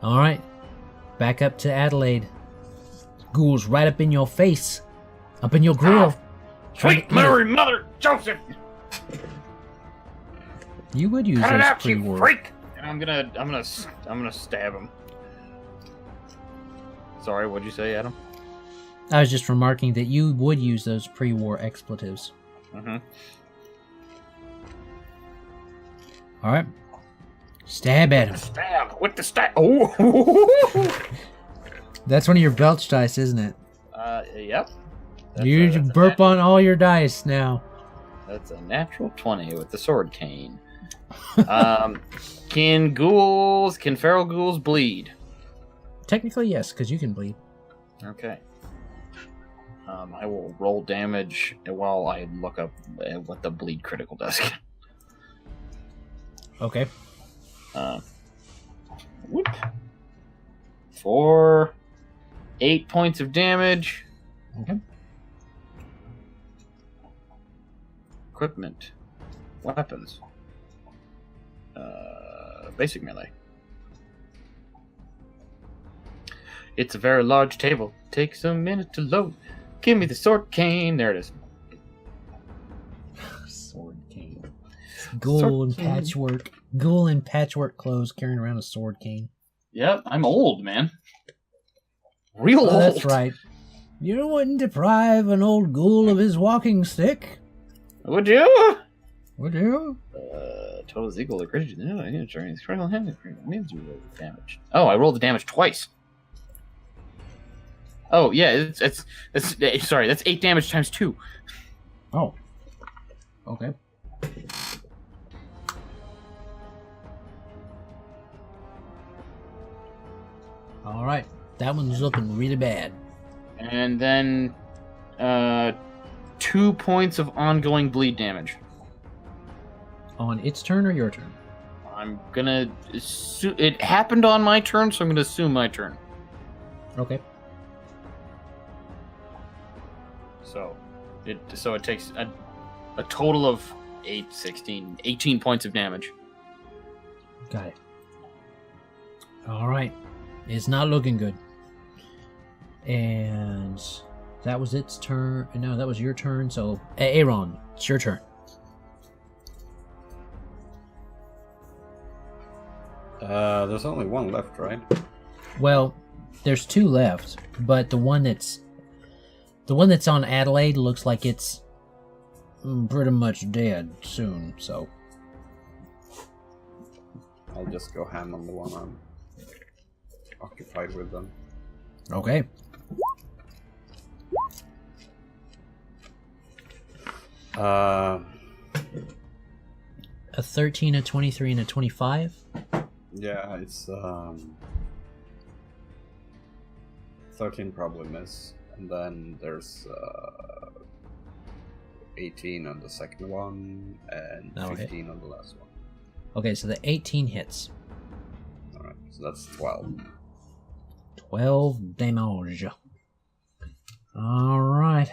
Alright. Back up to Adalaide. Ghouls right up in your face. Up in your grill. Sweet Mary Mother Joseph! You would use Cut it those out, you pre-war. freak! And I'm gonna stab him. Sorry, what'd you say, Adam? I was just remarking that you would use those pre-war expletives. Mm-hmm. Alright. Stab at him. Stab with the stab. Oh! That's one of your belch dice, isn't it? Yep. You that's burp on all your dice now. That's a natural 20 with the sword cane. Can feral ghouls bleed? Technically, yes, because you can bleed. Okay. I will roll damage while I look up what the bleed critical does. Okay. Whoop. For 8 points of damage. Okay. Equipment. Weapons. Basic melee. It's a very large table. Takes a minute to load. Give me the sword cane. There it is. Sword cane. Ghoul and patchwork. Ghoul in patchwork clothes carrying around a sword cane. Yep, I'm old, man. Real old. That's right. You wouldn't deprive an old ghoul of his walking stick. Would you? Would you? Total is equal to critical means you roll the damage. Oh, I rolled the damage twice. Oh yeah, it's sorry, that's 8 damage times 2. Oh. Okay. All right, that one's looking really bad. And then 2 points of ongoing bleed damage. On its turn or your turn? I'm gonna it happened on my turn, so I'm gonna assume my turn. Okay. So it takes a total of 18 points of damage. Got it. All right. It's not looking good. And that was its turn. No, that was your turn. So, Aaron, it's your turn. There's only one left, right? Well, there's two left, but the one that's on Adalaide looks like it's pretty much dead soon. So I'll just go ham on the one I'm occupied with them. okay. A 13, a 23, and a 25. Yeah, it's 13 probably miss, and then there's 18 on the second one and That'll 15 hit. on the last one. Okay, so the 18 hits. All right, so that's 12. 12 damage. All right.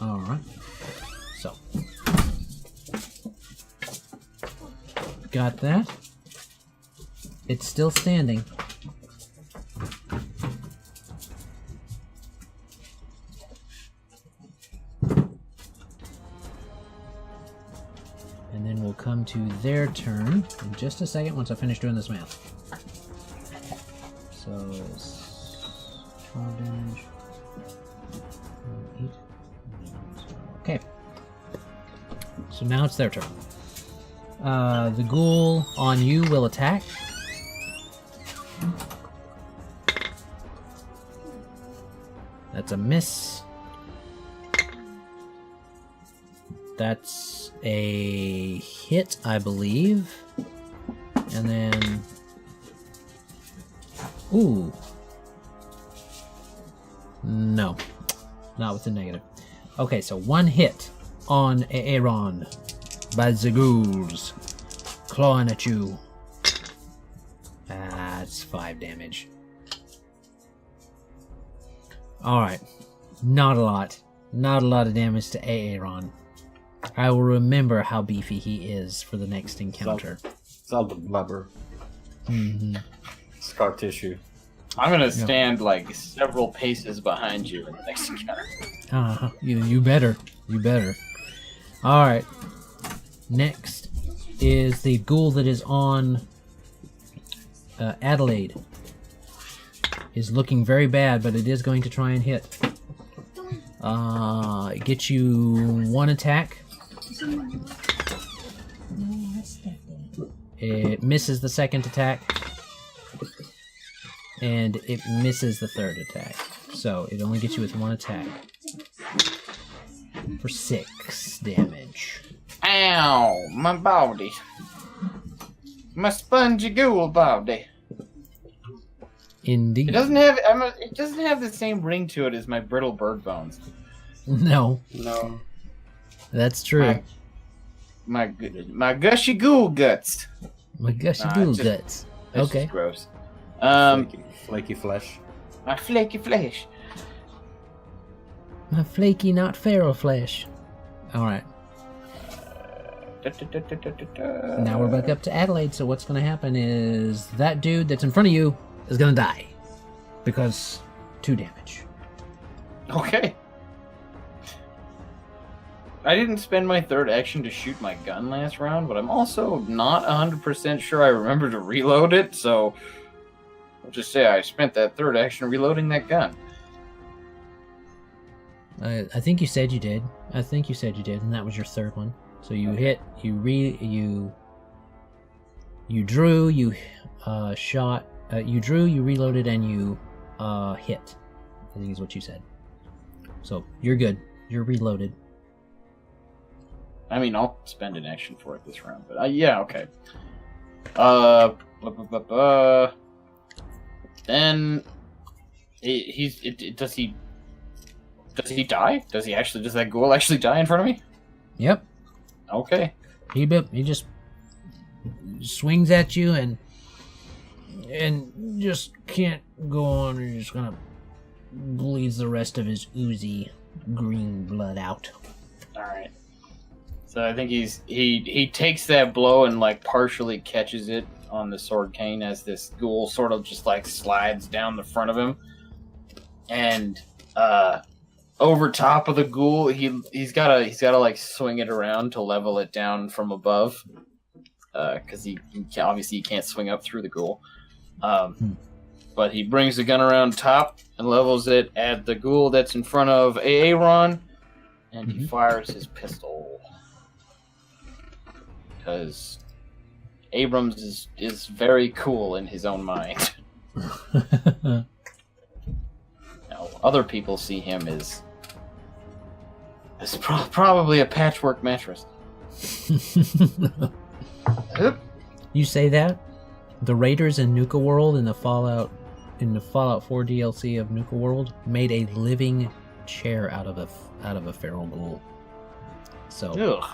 All right. So, got that. It's still standing. And then we'll come to their turn in just a second once I finish doing this math. So it's 12 damage. 8. Okay. So now it's their turn. The ghoul on you will attack. That's a miss. That's a hit, I believe. And then... Ooh. No. Not with the negative. Okay, so one hit on Aaron by the ghouls clawing at you. That's 5 damage. Alright. Not a lot. Not a lot of damage to Aaron. I will remember how beefy he is for the next encounter. It's all the blubber. Mm-hmm. Scar tissue. I'm gonna stand like several paces behind you in the next encounter. You better. You better. Alright. Next is the ghoul that is on Adalaide. Is looking very bad, but it is going to try and hit. It gets you one attack. It misses the second attack. And it misses the third attack. So it only gets you with one attack. For 6 damage. Ow, my body. My spongy ghoul body. Indeed. It doesn't have the same ring to it as my brittle bird bones. No. No. That's true. My gushy ghoul guts. My gushy Nah, ghoul it's just- guts. That's Okay. just gross. Flaky flesh. My flaky flesh. My flaky, not feral flesh. Alright. Now we're back up to Adalaide, so what's going to happen is that dude that's in front of you is going to die. Because 2 damage. Okay. I didn't spend my third action to shoot my gun last round, but I'm also not 100% sure I remember to reload it, so I'll just say I spent that third action reloading that gun. I think you said you did. I think you said you did, and that was your third one. So you hit, you drew, you shot, you drew, you reloaded, and you hit. I think is what you said. So you're good. You're reloaded. I mean, I'll spend an action for it this round, but yeah, okay. Then does he die? Does that ghoul actually die in front of me? Yep. Okay. He just swings at you and just can't go on. You're just gonna bleeds the rest of his Uzi green blood out. All right. So I think he takes that blow and like partially catches it on the sword cane as this ghoul sort of just like slides down the front of him, and over top of the ghoul, he's gotta like swing it around to level it down from above, because he obviously can't swing up through the ghoul. But he brings the gun around top and levels it at the ghoul that's in front of Aaron, and he fires his pistol. Because Abrams is very cool in his own mind. Now, other people see him as probably a patchwork mattress. You say that? The Raiders in Nuka World in the Fallout 4 DLC of Nuka World made a living chair out of a feral ghoul. So Ugh.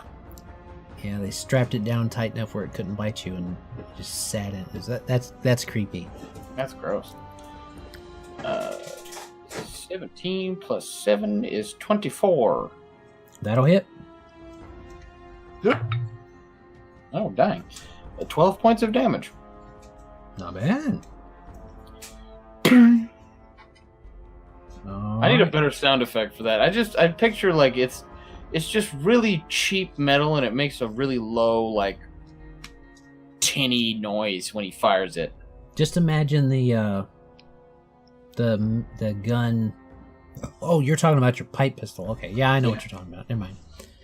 yeah, they strapped it down tight enough where it couldn't bite you and just sat in it. That's creepy. That's gross. 17 plus 7 is 24. That'll hit. Oh, dang. 12 points of damage. Not bad. I need a better sound effect for that. I picture like it's just really cheap metal and it makes a really low, like, tinny noise when he fires it. Just imagine the gun. Oh, you're talking about your pipe pistol. Okay, yeah, I know what you're talking about. Never mind.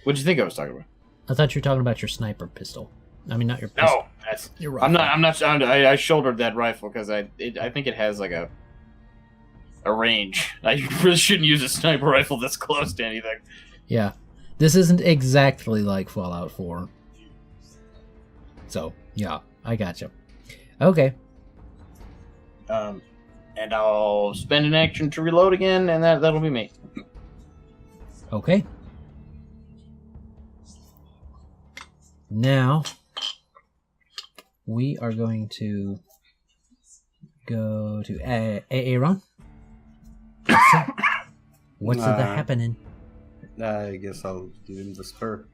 What'd you think I was talking about? I thought you were talking about your sniper pistol. I mean, not your pistol. No, that's. Your rifle. I shouldered that rifle because I think it has like a range. I really shouldn't use a sniper rifle this close to anything. Yeah, this isn't exactly like Fallout 4. So yeah, I gotcha. Okay. And I'll spend an action to reload again, and that'll be me. Okay. Now, we are going to go to Aaron. What's happening? I guess I'll give him the spur.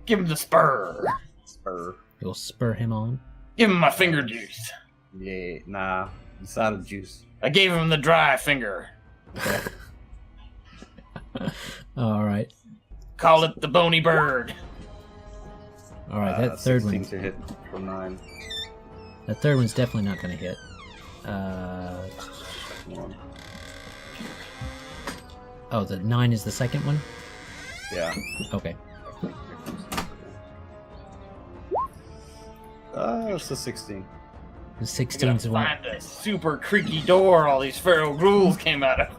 Give him the spur. Spur. You'll spur him on. Give him my finger juice. Yeah, nah. It's out of juice. I gave him the dry finger. All right. Call it the bony bird. All right, that third 16 one. to hit for 9. That third one's definitely not going to hit. Oh, the 9 is the second one? Yeah. Okay. It's the 16. The 16's the one. Find a super creaky door all these feral ghouls came out of.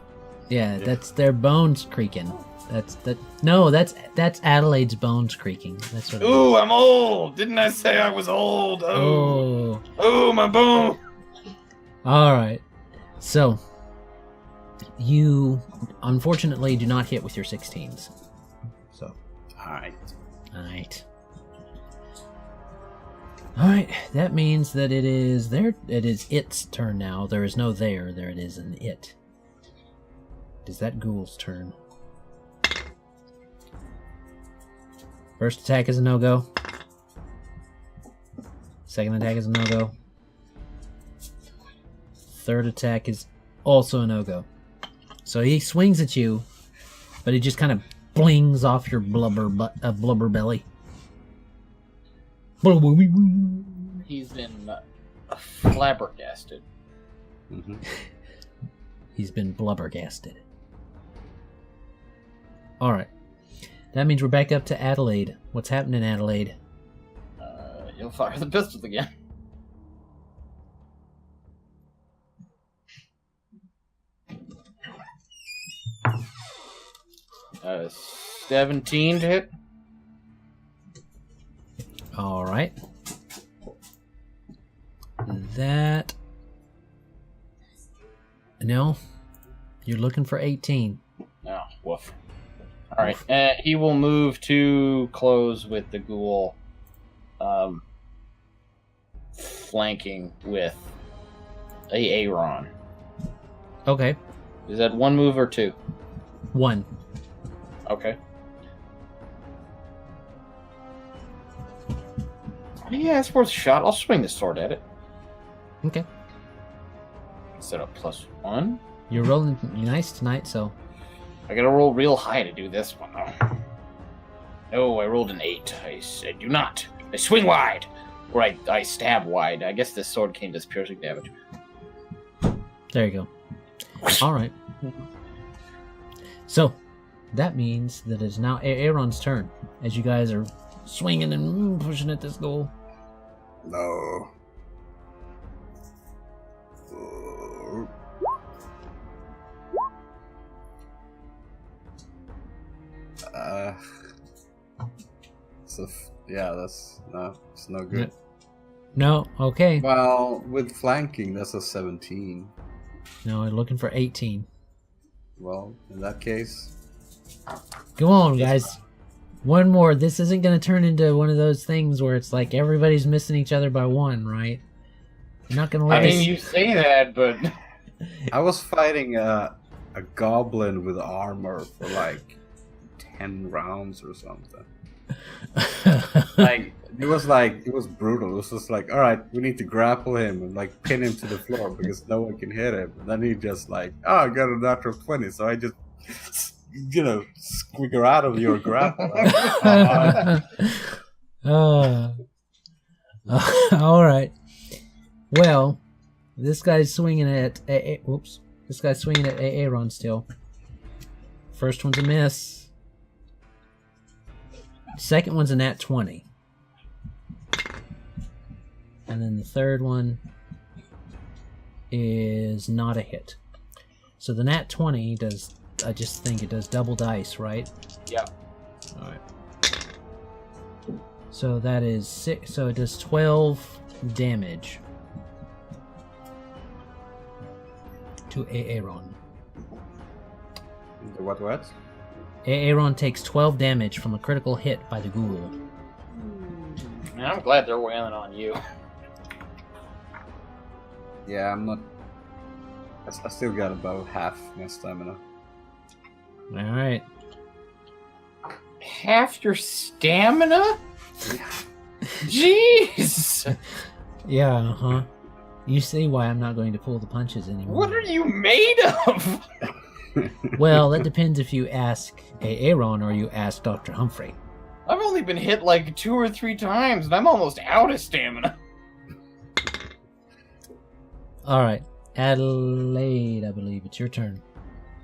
Yeah, that's their bones creaking. That's Adelaide's bones creaking. That's what. Ooh, I'm old. Didn't I say I was old? Oh, my bone. All right. So, you unfortunately do not hit with your 16s. So. Alright. All right. That means that it is its turn now. There is no there. There it is an it. It is that ghoul's turn. First attack is a no-go. Second attack is a no-go. Third attack is also a no-go. So he swings at you, but he just kind of blings off your blubber belly. He's been flabbergasted. Mm-hmm. He's been blubbergasted. All right. That means we're back up to Adalaide. What's happening, Adalaide? He'll fire the pistol again. 17 to hit. All right. That. No. You're looking for 18. Oh, woof. All right. He will move to close with the ghoul, flanking with Aaron. Okay. Is that one move or two? 1. Okay. Yeah, it's worth a shot. I'll swing the sword at it. Okay. Set up +1. You're rolling nice tonight, so... I gotta roll real high to do this one, though. No, I rolled an 8. I said, do not. I swing wide. Or I stab wide. I guess this sword cane does piercing damage. There you go. Alright. So, that means that it's now Aaron's turn, as you guys are swinging and pushing at this goal. No. It's no good. No, okay. Well, with flanking, that's a 17. No, we're looking for 18. Well, in that case, Come on, guys. One more. This isn't going to turn into one of those things where it's like everybody's missing each other by 1, right? You're not going to let I mean, you say that, but... I was fighting a goblin with armor for like 10 rounds or something. It was brutal. It was just like, all right, we need to grapple him and like pin him to the floor because no one can hit him. And then he just like, oh, I got a natural 20, so I just, squigger out of your grapple. All right. Well, this guy's swinging at This guy's swinging at Aaron still. First one's a miss. Second one's a nat 20. And then the third one is not a hit. So the nat 20 does, I just think it does double dice, right? Yep. Alright. So that is 6, so it does 12 damage to Aaron. What? Aaron takes 12 damage from a critical hit by the ghoul. Man, I'm glad they're wailing on you. Yeah, I'm not... I still got about half my stamina. Alright. Half your stamina? Jeez! Yeah, huh? You see why I'm not going to pull the punches anymore. What are you made of? Well, that depends if you ask Aaron or you ask Dr. Humphrey. I've only been hit like 2 or 3 times, and I'm almost out of stamina. Alright. Adalaide, I believe it's your turn.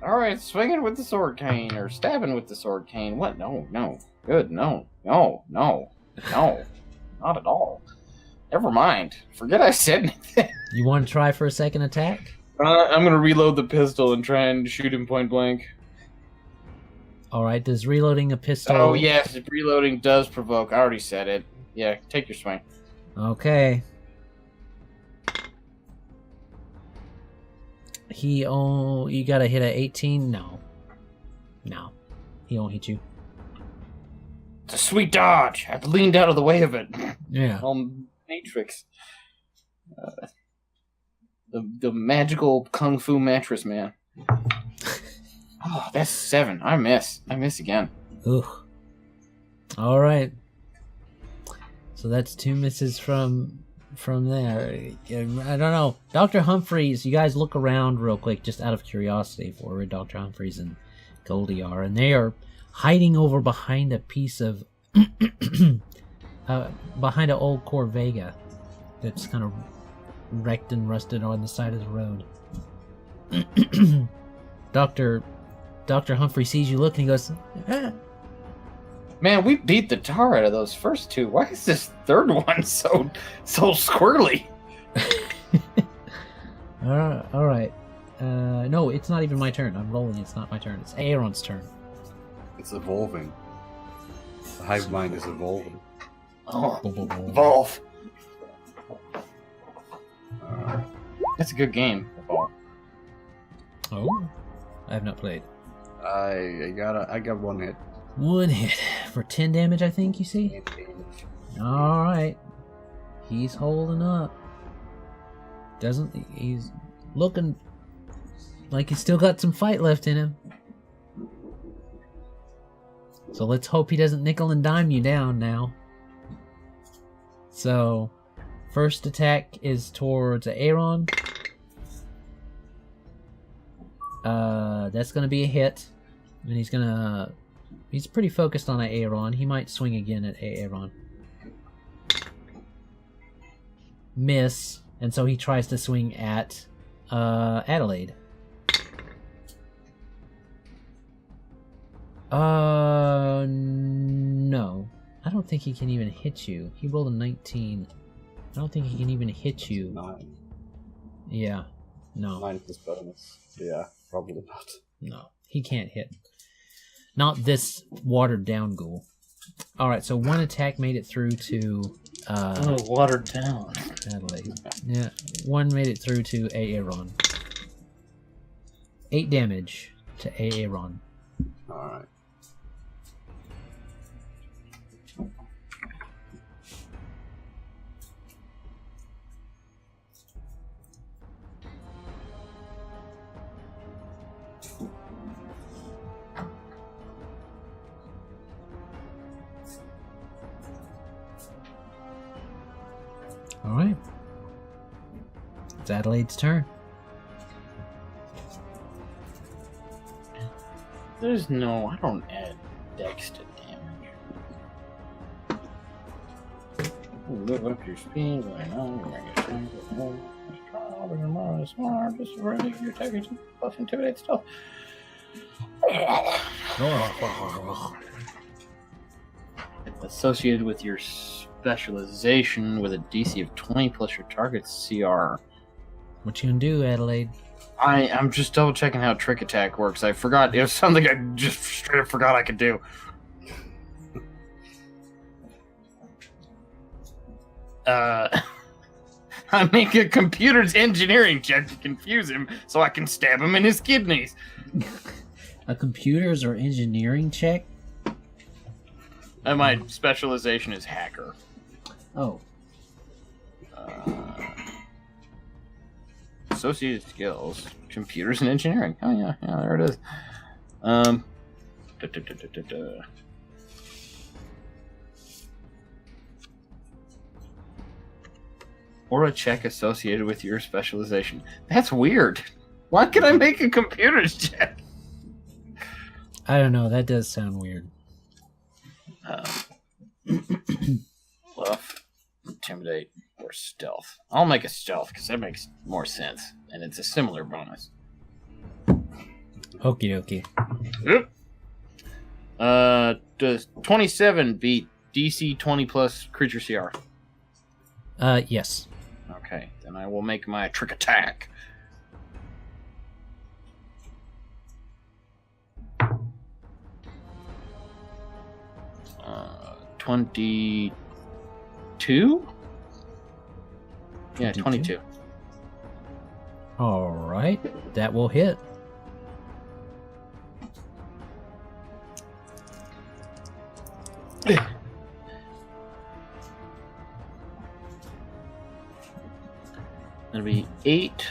Alright, swinging with the sword cane, or stabbing with the sword cane. What? No. Good, no. Not at all. Never mind. Forget I said anything. You want to try for a second attack? I'm gonna reload the pistol and try and shoot him point blank. Alright, does reloading a pistol... Oh, yes, reloading does provoke. I already said it. Yeah, take your swing. Okay. You gotta hit a 18? No. He won't hit you. It's a sweet dodge. I leaned out of the way of it. Yeah. Matrix. The magical kung fu mattress man. Oh, that's 7. I miss again. Ugh. Alright. So that's 2 misses from there. I don't know. Dr. Humphreys, you guys look around real quick, just out of curiosity, for where Dr. Humphreys and Goldie are, and they are hiding over behind a piece of behind an old Corvega that's kind of wrecked and rusted on the side of the road. Dr. Humphrey sees you look and he goes, ah. Man, we beat the tar out of those first 2. Why is this third one so squirrely? Alright. No, it's not even my turn. I'm rolling. It's not my turn. It's Aaron's turn. It's evolving. The hive mind is evolving. Oh, evolve. That's a good game. Evolve. Oh, I have not played. I got 1 hit. 1 hit for 10 damage, I think. You see. All right, he's holding up. He's looking like he's still got some fight left in him. So let's hope he doesn't nickel and dime you down now. So, first attack is towards Aaron. That's gonna be a hit. And he's pretty focused on Aaron. He might swing again at Aaron. Miss. And so he tries to swing at Adalaide. No. I don't think he can even hit you. He rolled a 19. I don't think he can even hit you. 9. Yeah. No. 9 plus bonus. Yeah, probably not. No. He can't hit. Not this watered down ghoul. Alright, so one attack made it through to watered down. Adalaide. Yeah. One made it through to Aaron. 8 damage to Aaron. Alright. Alright. It's Adelaide's turn. I don't add dex to damage. Live up your speed right now. You're gonna get trying to get more. Just try all of your more smart. Just ready your attack plus intimidate stuff. Associated with your specialization with a DC of 20 plus your target's CR. What you gonna do, Adalaide? I'm just double checking how trick attack works. I forgot. It was something I just straight up forgot I could do. I make a computer's engineering check to confuse him so I can stab him in his kidneys. A computer's or engineering check? And my specialization is hacker. Oh. Associated skills, computers and engineering. Oh yeah, there it is. Or a check associated with your specialization. That's weird. Why could I make a computer's check? I don't know. That does sound weird. Bluff, intimidate, or stealth. I'll make a stealth because that makes more sense, and it's a similar bonus. Okie dokie. Does 27 beat DC 20 plus creature CR? Yes. Okay, then I will make my trick attack. Uh, 22? Yeah, 22. Alright. That will hit. That'll be 8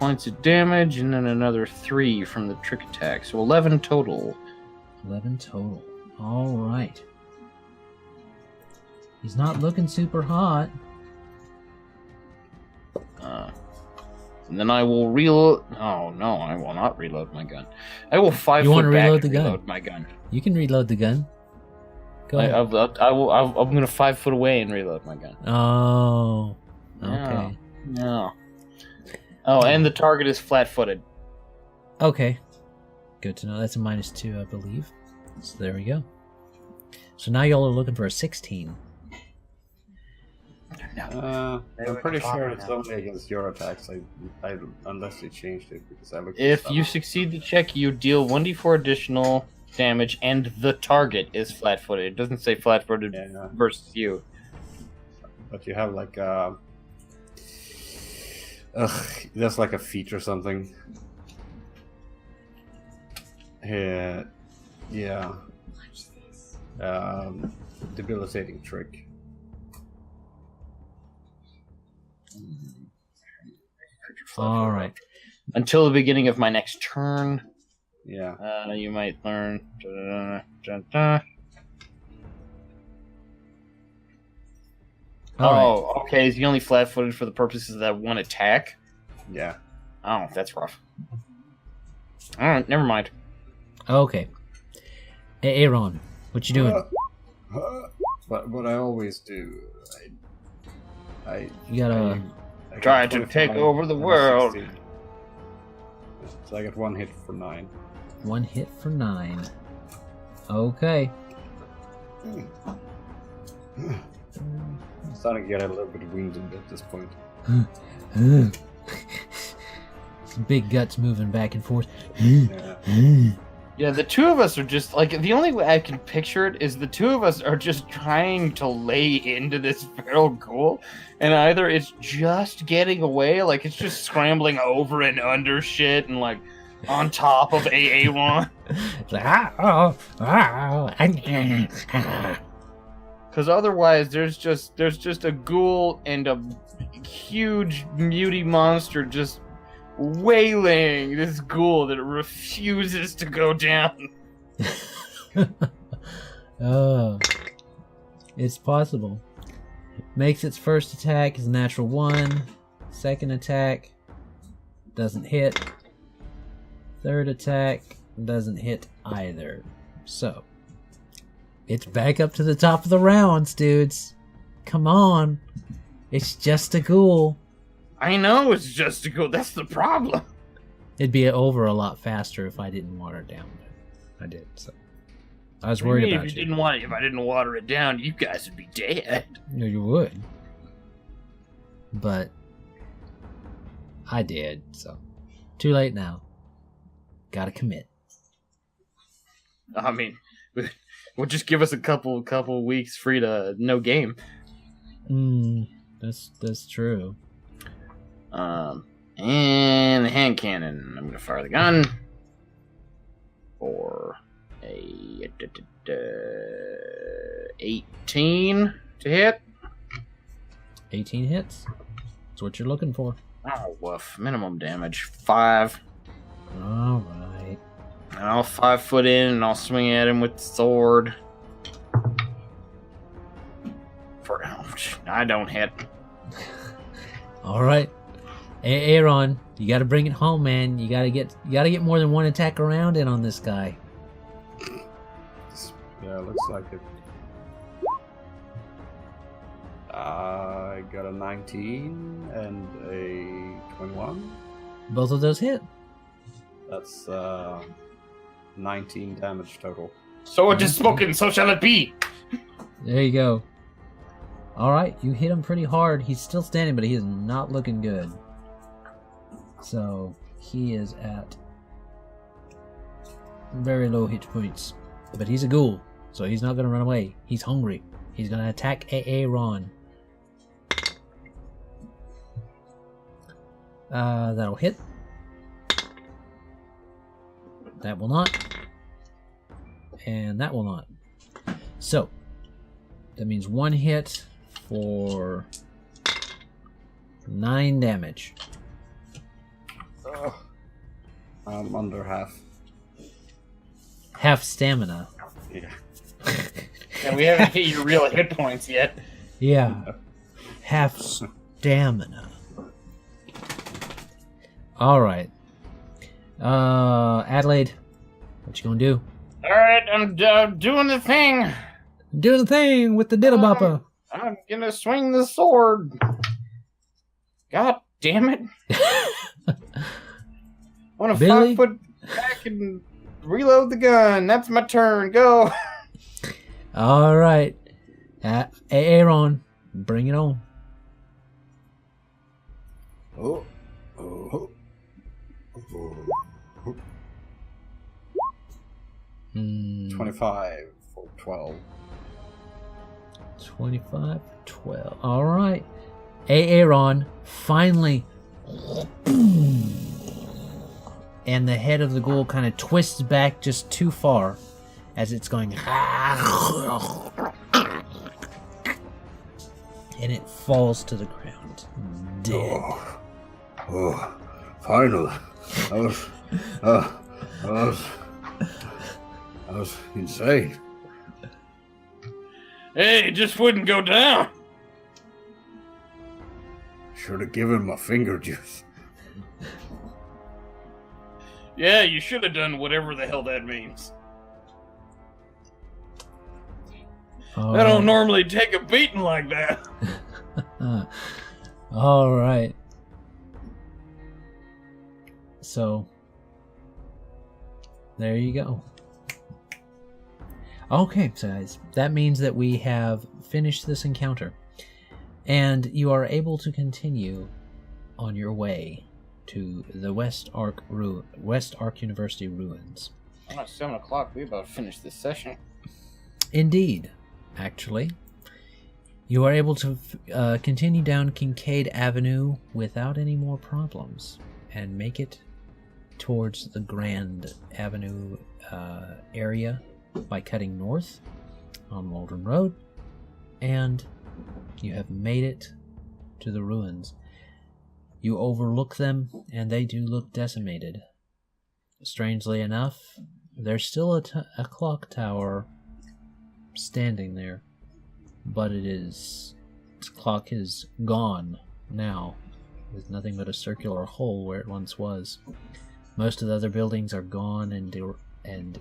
points of damage and then another 3 from the trick attack. So 11 total. 11 total. Alright. He's not looking super hot. And then I will reload. Oh no, I will not reload my gun. I will 5 You foot wanna back reload the and gun? reload my gun. You can reload the gun. Go ahead. I'm going to 5 foot away and reload my gun. Oh. Okay. No. Oh, and the target is flat-footed. Okay. Good to know. That's a -2, I believe. So there we go. So now y'all are looking for a 16. I'm pretty sure it's only against your attacks. I unless you changed it because I looked. If you succeed the check, you deal 1d4 additional damage, and the target is flat-footed. It doesn't say flat-footed versus you. But you have like that's like a feat or something. Yeah. Debilitating trick. All right. Until the beginning of my next turn. Yeah. You might learn. Oh, okay. Is he only flat-footed for the purposes of that one attack? Yeah. Oh, that's rough. All right, never mind. Okay. Hey, Aaron, what you doing? But what I always do, You gotta... I Try got to 25 take over the and a world. 16. So I got 1 hit for 9. 1 hit for 9. Okay. I'm starting to get a little bit winded at this point. Some big guts moving back and forth. Yeah. Yeah, the two of us are just like the only way I can picture it is the two of us are just trying to lay into this feral ghoul, and either it's just getting away, like it's just scrambling over and under shit, and like on top of Aaron. Because otherwise, there's just a ghoul and a huge muty monster just waylaying this ghoul that refuses to go down. Oh, it's possible. Makes its first attack is a natural 1. Second attack doesn't hit. Third attack doesn't hit either. So, it's back up to the top of the rounds, dudes. Come on. It's just a ghoul. I know it's just a ghoul. That's the problem. It'd be over a lot faster if I didn't water it down, but I did, so. I was worried about if you. If I didn't water it down, you guys would be dead. No, you would. But I did, so too late now. Gotta commit. I mean, we'll just give us a couple weeks free to no game. That's true. And the hand cannon. I'm gonna fire the gun for a 18 to hit. 18 hits. That's what you're looking for. Oh, woof. Minimum damage 5. All right. And I'll 5 foot in and I'll swing at him with the sword. I don't hit. All right. Aaron, you got to bring it home, man. You got to get more than one attack around in on this guy. Yeah, looks like it. I got a 19 and a 21. Both of those hit. That's 19 damage total. So it is spoken, so shall it be. There you go. All right, you hit him pretty hard. He's still standing, but he is not looking good. So he is at very low hit points. But he's a ghoul, so he's not going to run away. He's hungry. He's going to attack Aaron. That'll hit. That will not. And that will not. So, that means 1 hit for 9 damage. I'm under half. Half stamina. Yeah. And we haven't hit your real hit points yet. Yeah. Half stamina. Alright. Adalaide, what you gonna do? Alright, I'm doing the thing. Do the thing with the diddle bopper. I'm gonna swing the sword. God damn it. I want to Billy? 5 foot back and reload the gun. That's my turn. Go. Alright. Aaron, bring it on. Oh. 25 for 12. 25, 12. Alright. Aaron, finally. And the head of the ghoul kind of twists back just too far as it's going. And it falls to the ground. Dead. Oh, finally. I was insane. Hey, it just wouldn't go down. Should have given my finger juice. Yeah, you should have done whatever the hell that means. I don't normally take a beating like that. All right. So, there you go. Okay, so guys, that means that we have finished this encounter. And you are able to continue on your way to the West-Ark University ruins. I'm at 7 o'clock. We about to finish this session. Indeed, actually. You are able to continue down Kincaid Avenue without any more problems and make it towards the Grand Avenue area by cutting north on Waldron Road, and you have made it to the ruins. You overlook them, and they do look decimated. Strangely enough, there's still a clock tower standing there, but its clock is gone now, with nothing but a circular hole where it once was. Most of the other buildings are gone and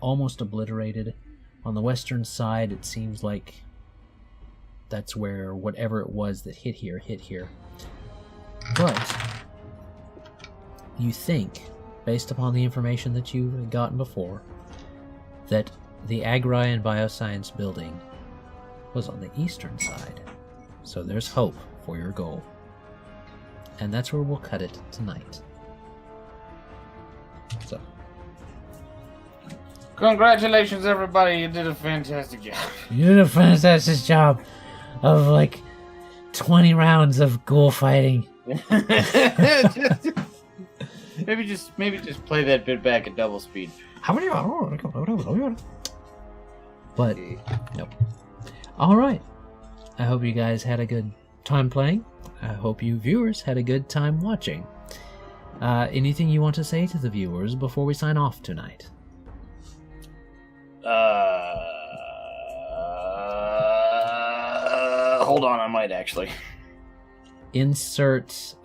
almost obliterated. On the western side, it seems like that's where whatever it was that hit here. But you think, based upon the information that you've gotten before, that the Agri and Bioscience building was on the eastern side. So there's hope for your goal. And that's where we'll cut it tonight. So, Congratulations, everybody. You did a fantastic job. you did a fantastic job of like 20 rounds of ghoul fighting. Maybe just play that bit back at double speed. But, nope. Alright. I hope you guys had a good time playing. I hope you viewers had a good time watching. Anything you want to say to the viewers before we sign off tonight? Hold on, I might actually. Insert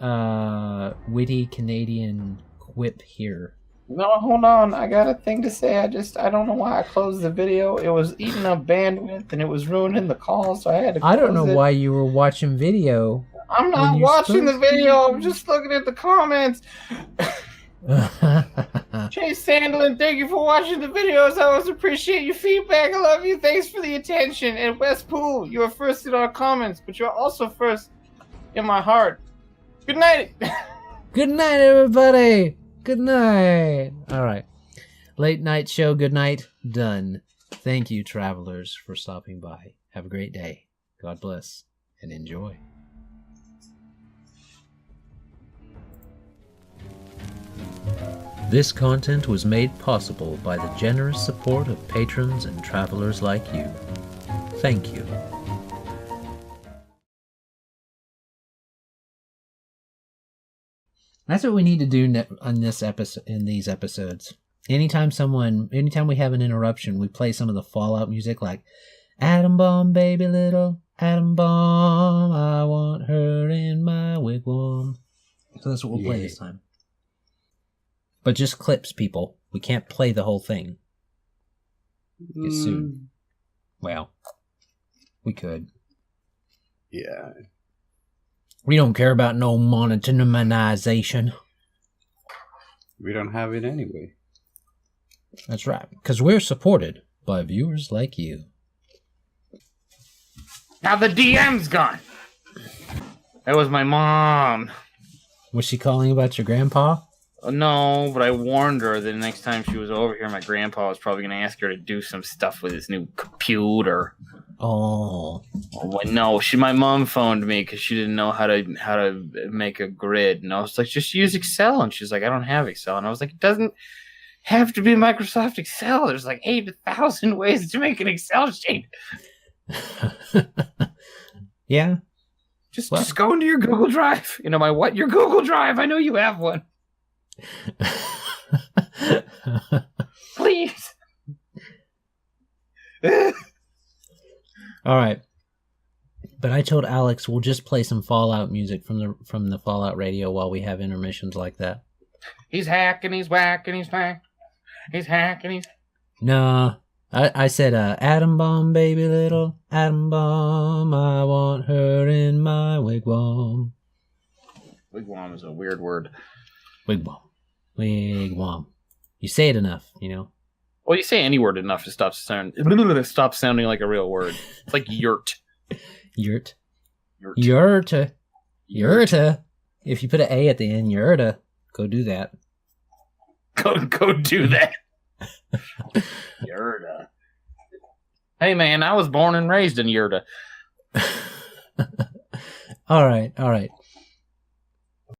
witty Canadian quip here. No, hold on. I got a thing to say. I don't know why I closed the video. It was eating up bandwidth and it was ruining the call, so I had to close I don't know it. why you were watching video. I'm not watching the video. I'm just looking at the comments. Chase Sandlin, thank you for watching the videos. I always appreciate your feedback. I love you. Thanks for the attention. And West Pool, you are first in our comments, but you're also first in my heart. Good night. Good night, everybody. Good night. All right. Late night show. Good night. Done. Thank you, travelers, for stopping by. Have a great day. God bless and enjoy. This content was made possible by the generous support of patrons and travelers like you. Thank you. That's what we need to do on this episode. In these episodes, anytime we have an interruption, we play some of the Fallout music, like "Atom Bomb, Baby Little Atom Bomb, I want her in my wigwam." So that's what we'll play this time. But just clips, people. We can't play the whole thing. Get sued. Well, we could. Yeah. We don't care about no monetization. We don't have it anyway. That's right. Because we're supported by viewers like you. Now the DM's gone. That was my mom. Was she calling about your grandpa? No, but I warned her that the next time she was over here, my grandpa was probably going to ask her to do some stuff with his new computer. Oh. No, my mom phoned me because she didn't know how to make a grid, and I was like, just use Excel, and she's like, I don't have Excel, and I was like, it doesn't have to be Microsoft Excel. There's like 8,000 ways to make an Excel sheet. Yeah. Just go into your Google Drive. You know your Google Drive. I know you have one. Please. All right. But I told Alex we'll just play some Fallout music from the Fallout radio while we have intermissions like that. He's hacking, he's whacking, he's whack. He's hacking, he's... No, I said, atom bomb, baby, little atom bomb. I want her in my wigwam. Wigwam is a weird word. Wigwam. Wigwam. You say it enough, you know. Well, you say any word enough to stop sounding like a real word. It's like yurt. Yurt. Yurta. Yurta. If you put an A at the end, yurta. Go do that. Go do that. Yurta. Hey, man, I was born and raised in Yurta. All right.